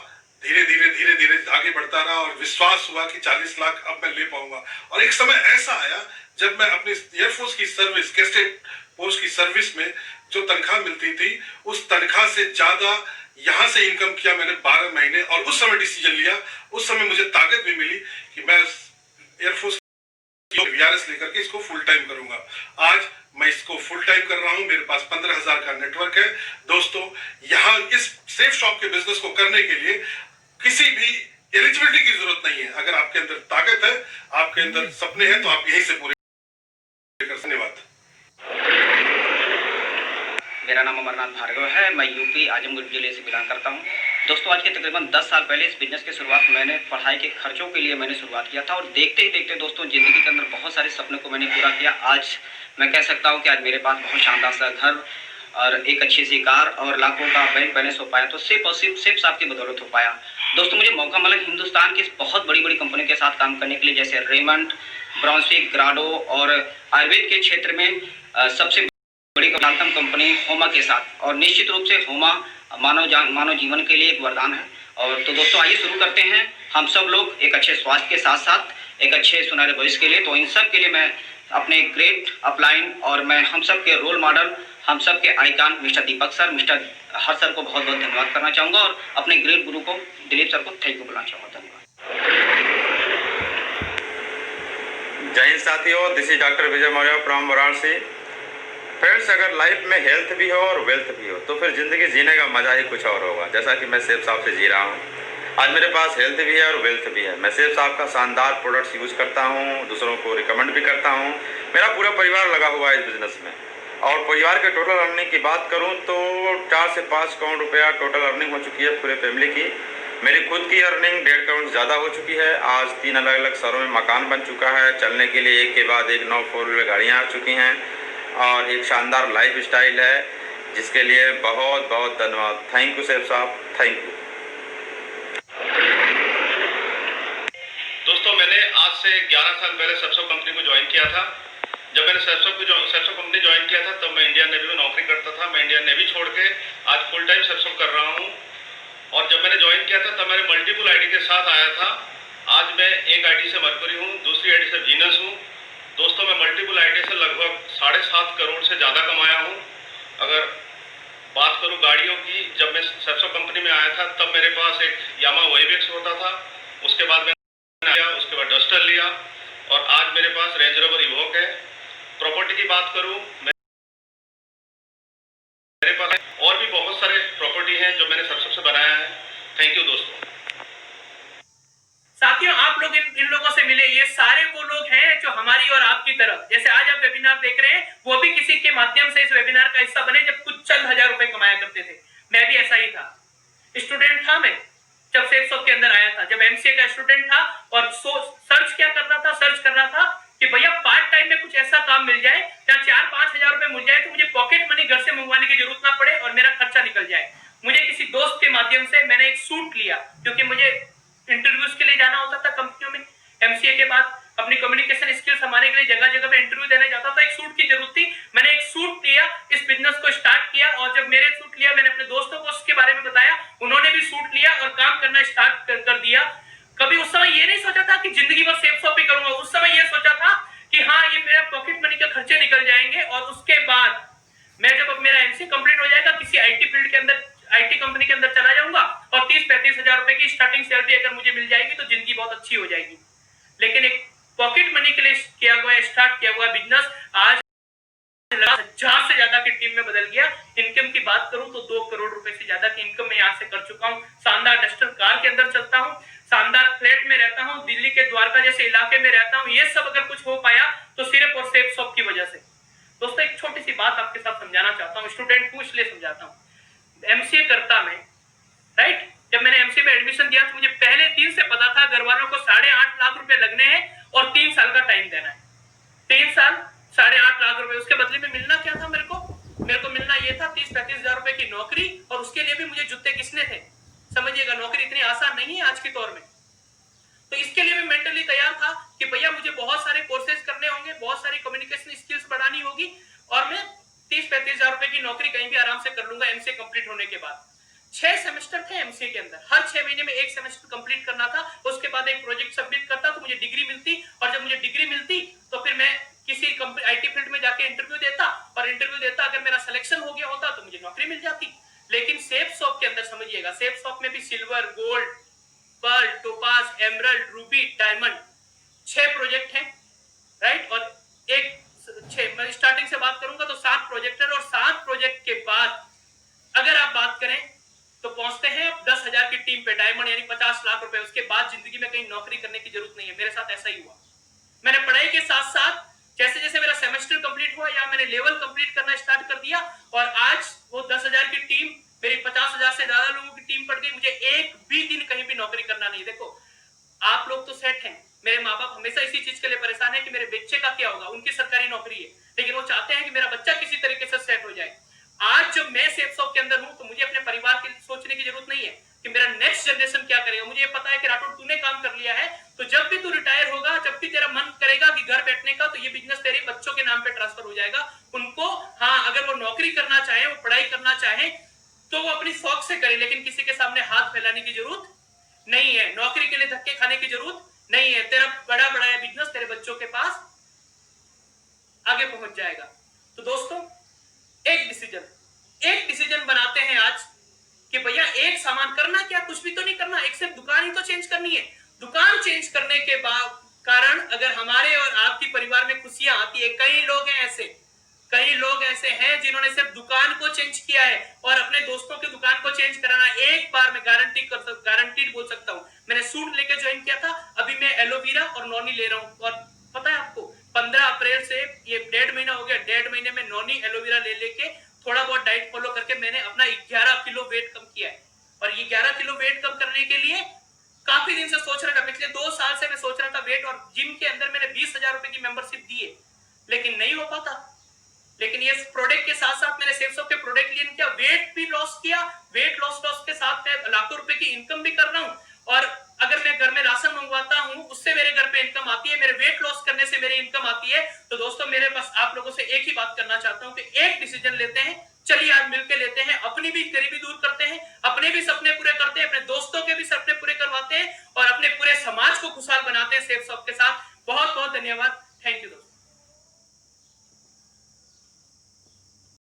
धीरे धीरे आगे बढ़ता रहा, और विश्वास हुआ कि 40 लाख अब मैं ले पाऊंगा। और एक समय ऐसा आया जब मैं अपनी एयरफोर्स की सर्विस, कैडेट पोस्ट की सर्विस में जो तनख्वाह मिलती थी, उस तनख्वाह से ज्यादा यहाँ से इनकम किया मैंने 12 महीने, और उस समय डिसीजन लिया। उस समय मुझे ताकत भी मिली कि मैं एयरफोर्स वीआरएस लेकर के इसको फुल टाइम करूंगा। आज मैं इसको फुल टाइम कर रहा हूं, मेरे पास 15,000 का नेटवर्क है। दोस्तों, यहाँ इस सेफ शॉप के बिजनेस को करने के लिए किसी भी एलिजिबिलिटी की जरूरत नहीं है। अगर आपके अंदर ताकत है, आपके अंदर सपने हैं, तो आप यहीं से पूरे कर। धन्यवाद। मेरा नाम अमरनाथ भार्गव है, मैं यूपी आजमगढ़ जिले से बिलोंग करता हूँ। दोस्तों, आज के तकरीबन 10 साल पहले इस बिजनेस की शुरुआत मैंने पढ़ाई के खर्चों के लिए मैंने शुरुआत किया था, और देखते ही देखते दोस्तों ज़िंदगी के अंदर बहुत सारे सपनों को मैंने पूरा किया। आज मैं कह सकता हूँ कि आज मेरे पास बहुत शानदार सा घर और एक अच्छी सी कार और लाखों का बैंक बैलेंस हो पाया, तो सिर्फ और सिर्फ सेफ शॉप की बदौलत हो पाया। दोस्तों, मुझे मौका मिला हिंदुस्तान की बहुत बड़ी बड़ी कंपनी के साथ काम करने के लिए, जैसे रेमंड, ब्राउनस्विक, ग्राडो, और आयुर्वेद के क्षेत्र में सबसे बड़ी कंसल्टेंट कंपनी होमा के साथ। और निश्चित रूप से होमा मानव जीवन के लिए एक वरदान है। और तो दोस्तों, आइए शुरू करते हैं हम सब लोग एक अच्छे स्वास्थ्य के साथ साथ एक अच्छे सुनहरे भविष्य के लिए। तो इन सब के लिए मैं अपने ग्रेट अपलाइन और मैं हम सब के रोल मॉडल, हम सब के आइकॉन मिस्टर दीपक सर, मिस्टर हर सर को बहुत बहुत धन्यवाद करना चाहूँगा, और अपने ग्रेट गुरु को दिलीप सर को थैंक यू बोलना चाहूँगा। धन्यवाद। जय हिंद साथियों, this is doctor Vijay Maurya from Varanasi. Friends, अगर लाइफ में हेल्थ भी हो और वेल्थ भी हो तो फिर ज़िंदगी जीने का मज़ा ही कुछ और होगा, जैसा कि मैं सेफ शॉप से जी रहा हूँ। आज मेरे पास हेल्थ भी है और वेल्थ भी है। मैं सेफ शॉप का शानदार प्रोडक्ट्स यूज़ करता हूँ, दूसरों को रिकमेंड भी करता हूँ। मेरा पूरा परिवार लगा हुआ है इस बिज़नेस में, और परिवार के टोटल अर्निंग की बात करूँ तो 4 से 5 करोड़ रुपया टोटल अर्निंग हो चुकी है पूरे फैमिली की। मेरी खुद की अर्निंग 1.5 करोड़ ज़्यादा हो चुकी है। आज 3 अलग अलग शहरों में मकान बन चुका है, चलने के लिए एक के बाद एक 9 4 व्हीलर गाड़ियाँ आ चुकी हैं। और एक शानदार लाइफ स्टाइल है, जिसके लिए बहुत बहुत धन्यवाद। थैंक यू सैफ साहब, थैंक यू। दोस्तों, मैंने आज से 11 साल पहले सैपसो कंपनी को ज्वाइन किया था। जब मैंने सैपसो कंपनी ज्वाइन किया था तब मैं इंडियन नेवी में नौकरी करता था। मैं इंडियन नेवी छोड़ के आज फुल टाइम सैपसो कर रहा हूँ। और जब मैंने ज्वाइन किया था तब मैंने मल्टीपल आईडी के साथ आया था। आज मैं एक आईडी से मरकरी हूँ, दूसरी आईडी से वीनस हूँ। दोस्तों, मैं मल्टीपल आईडी से लगभग 7.5 करोड़ से ज़्यादा कमाया हूँ। अगर बात करूँ गाड़ियों की, जब मैं सैपसो कंपनी में आया था तब मेरे पास एक यामा वाइवेक्स होता था। उसके बाद उसके बाद डस्टर लिया और आज मेरे पास रेंज रोवर इवोक है। प्रॉपर्टी की बात करूं, मेरे पास और भी बहुत सारे प्रॉपर्टी हैं जो मैंने सबसे बनाया है। थैंक यू दोस्तों। साथियों, आप लोग इन लोगों से मिले, ये सारे वो लोग हैं जो हमारी और आपकी तरह, जैसे आज आप वेबिनार देख रहे हैं, वो भी किसी के माध्यम से इस वेबिनार का हिस्सा बने जब कुछ चंद हजार रुपए कमाया करते थे। मैं भी ऐसा ही था, स्टूडेंट था मैं जब सैपसो के अंदर आया था, जब एमसीए का स्टूडेंट था और सर्च क्या कर रहा था, सर्च कर रहा था कि भैया पार्ट टाइम में कुछ ऐसा काम मिल जाए जहाँ 4-5 हजार रुपए मिल जाए तो मुझे पॉकेट मनी घर से मंगवाने की जरूरत ना पड़े और मेरा खर्चा निकल जाए। मुझे किसी दोस्त के माध्यम से मैंने एक सूट लिया, क्योंकि मुझे इंटरव्यूज के लिए जाना होता था कंपनियों में। एमसीए के बाद अपनी कम्युनिकेशन स्किल्स हमारे के लिए जगह जगह पे इंटरव्यू देने जाता था। एक सूट की जरूरत थी, मैंने एक सूट लिया, इस बिजनेस को स्टार्ट किया। और जब मेरे सूट लिया, मैंने अपने दोस्तों को उसके बारे में बताया, उन्होंने भी सूट लिया और काम करना स्टार्ट कर दिया। कभी उस समय ये नहीं सोचा था कि जिंदगी भर सैपसो पे करूंगा। उस समय ये सोचा था कि हाँ, ये मेरा पॉकेट मनी के खर्चे निकल जाएंगे। और उसके बाद मैं जब अब मेरा एमसीए कंप्लीट हो जाएगा, किसी आईटी फील्ड के अंदर, आईटी कंपनी के अंदर चला जाऊंगा और 30-35 हजार रुपए की स्टार्टिंग सैलरी अगर मुझे मिल जाएगी तो जिंदगी बहुत अच्छी हो जाएगी। लेकिन एक पॉकेट मनी के लिए स्टार्ट किया हुआ बिजनेस आज 1000 से ज्यादा की टीम में बदल गया। इनकम की बात करूं तो 2 करोड़ रुपए से ज्यादा की इनकम मैं यहाँ से कर चुका हूँ। शानदार डस्टर कार के अंदर चलता हूँ, शानदार फ्लैट में रहता हूँ, दिल्ली के द्वारका जैसे इलाके में रहता हूँ। ये सब अगर कुछ हो पाया तो सिर्फ और सैपसो की वजह से। दोस्तों, एक छोटी सी बात आपके साथ समझाना चाहता हूँ, स्टूडेंट हूँ इसलिए समझाता हूँ। एमसीए करता मैं, राइट, जब मैंने एमसीए में एडमिशन दिया तो मुझे पहले दिन से पता था घर वालों को 8.5 लाख रुपए लगने हैं और 3 साल का टाइम देना है। 3 साल 8.5 लाख रुपए, उसके बदले में मिलना क्या था मेरे को मिलना ये था 30-35 हजार रुपए की नौकरी। और उसके लिए भी मुझे जूते किसने थे, समझिएगा, नौकरी इतनी आसान नहीं है आज के दौर में। तो इसके लिए मैं मेंटली तैयार था कि भैया मुझे बहुत सारे कोर्सेज करने होंगे, बहुत सारी कम्युनिकेशन स्किल्स बढ़ानी होगी और मैं 30-35 हजार रुपए की नौकरी कहीं भी आराम से कर लूंगा एमसीए कंप्लीट होने के बाद। 6 सेमेस्टर थे एमसीए के अंदर, हर 6 महीने में एक सेमेस्टर कंप्लीट करना था। उसके बाद एक प्रोजेक्ट सबमिट करता तो मुझे डिग्री मिलती, और जब मुझे डिग्री मिलती तो फिर मैं किसी आईटी फील्ड में जाके इंटरव्यू देता, और इंटरव्यू देता अगर मेरा सिलेक्शन हो गया होता तो मुझे नौकरी मिल जाती। लेकिन सैपसो के अंदर समझिएगा, सैपसो में भी silver, gold, pearl, topaz, emerald, ruby, diamond 6 project हैं, राइट। और एक 6, मैं स्टार्टिंग से बात करूंगा तो 7 प्रोजेक्ट है, और 7 प्रोजेक्ट के बाद अगर आप बात करें तो पहुंचते हैं 10,000 की टीम पे, डायमंड यानी 50 लाख रुपए। उसके बाद जिंदगी में कहीं नौकरी करने की जरूरत नहीं है। मेरे साथ ऐसा ही हुआ। मैंने पढ़ाई के साथ साथ जैसे जैसे मेरा सेमेस्टर कंप्लीट हुआ या मैंने लेवल कंप्लीट करना स्टार्ट कर दिया, और आज वो 10,000 की टीम मेरी 50,000 से ज्यादा लोगों की टीम पड़ गई। मुझे एक भी दिन कहीं भी नौकरी करना नहीं। देखो, आप लोग तो सेट हैं, मेरे माँ बाप हमेशा इसी चीज के लिए परेशान है कि मेरे बच्चे का क्या होगा। उनकी सरकारी नौकरी है, लेकिन वो चाहते हैं कि मेरा बच्चा किसी तरीके से सेट हो जाए। आज जब मैं सैपसो के अंदर हूं तो मुझे अपने परिवार के सोचने की जरूरत नहीं है कि मेरा नेक्स्ट जनरेशन क्या करेगा। मुझे पता है कि राठौड़ तूने काम कर लिया है, तो जब भी तू रिटायर होगा, जब भी तेरा मन करेगा कि घर बैठने का, तो ये बिजनेस तेरे बच्चों के नाम पे ट्रांसफर हो जाएगा। उनको, हाँ, अगर वो नौकरी करना चाहे, वो पढ़ाई करना चाहे तो वो अपनी शौक से करे, लेकिन किसी के सामने हाथ फैलाने की जरूरत नहीं है। नौकरी के लिए धक्के खाने की जरूरत नहीं है। तेरा बड़ा बड़ा बिजनेस तेरे बच्चों के पास आगे पहुंच जाएगा। तो दोस्तों, एक डिसीजन बनाते हैं आज कि भैया एक सामान करना क्या, कुछ भी तो नहीं करना, एक सिर्फ दुकान ही तो चेंज करनी है। दुकान चेंज करने के बाद कारण अगर हमारे और आपकी परिवार में खुशियां आती है, कई लोग ऐसे हैं जिन्होंने सिर्फ दुकान को चेंज किया है और अपने दोस्तों की दुकान को चेंज कराना एक बार में गारंटीड बोल सकता हूं। मैंने सूट लेके ज्वाइन किया था, अभी मैं एलोवेरा और नॉनी ले रहा हूं। और पता है आपको, 15 अप्रैल से ये 1.5 महीना हो गया, 1.5 महीने में नॉनी एलोवेरा ले लेके थोड़ा बहुत डाइट फॉलो करके मैंने अपना 11 किलो वेट कम किया है। और ये 11 किलो वेट कम करने के लिए काफी दिन से सोच रहा था, पिछले 2 साल से मैं सोच रहा था वेट, और जिम के अंदर मैंने 20,000 रुपए की मेंबरशिप दी है, लेकिन नहीं हो पाता। लेकिन ये प्रोडक्ट के साथ साथ मैंने सेफ शॉप के प्रोडक्ट लिए किया, वेट भी लॉस किया, वेट लॉस के साथ मैं लाखों रुपए की इनकम भी कर रहा हूँ। और अगर मैं घर में राशन मंगवाता हूँ उससे मेरे घर पे इनकम आती है, मेरे वेट लॉस करने से मेरी इनकम आती है। तो दोस्तों मेरे पास आप लोगों से एक ही बात करना चाहता हूँ कि एक डिसीजन लेते हैं, चलिए आज मिलकर लेते हैं, अपनी भी गरीबी दूर करते हैं, अपने भी सपने पूरे करते हैं, अपने दोस्तों के भी सपने पूरे करवाते हैं और अपने पूरे समाज को खुशहाल बनाते हैं सेफ शॉप के साथ। बहुत बहुत धन्यवाद।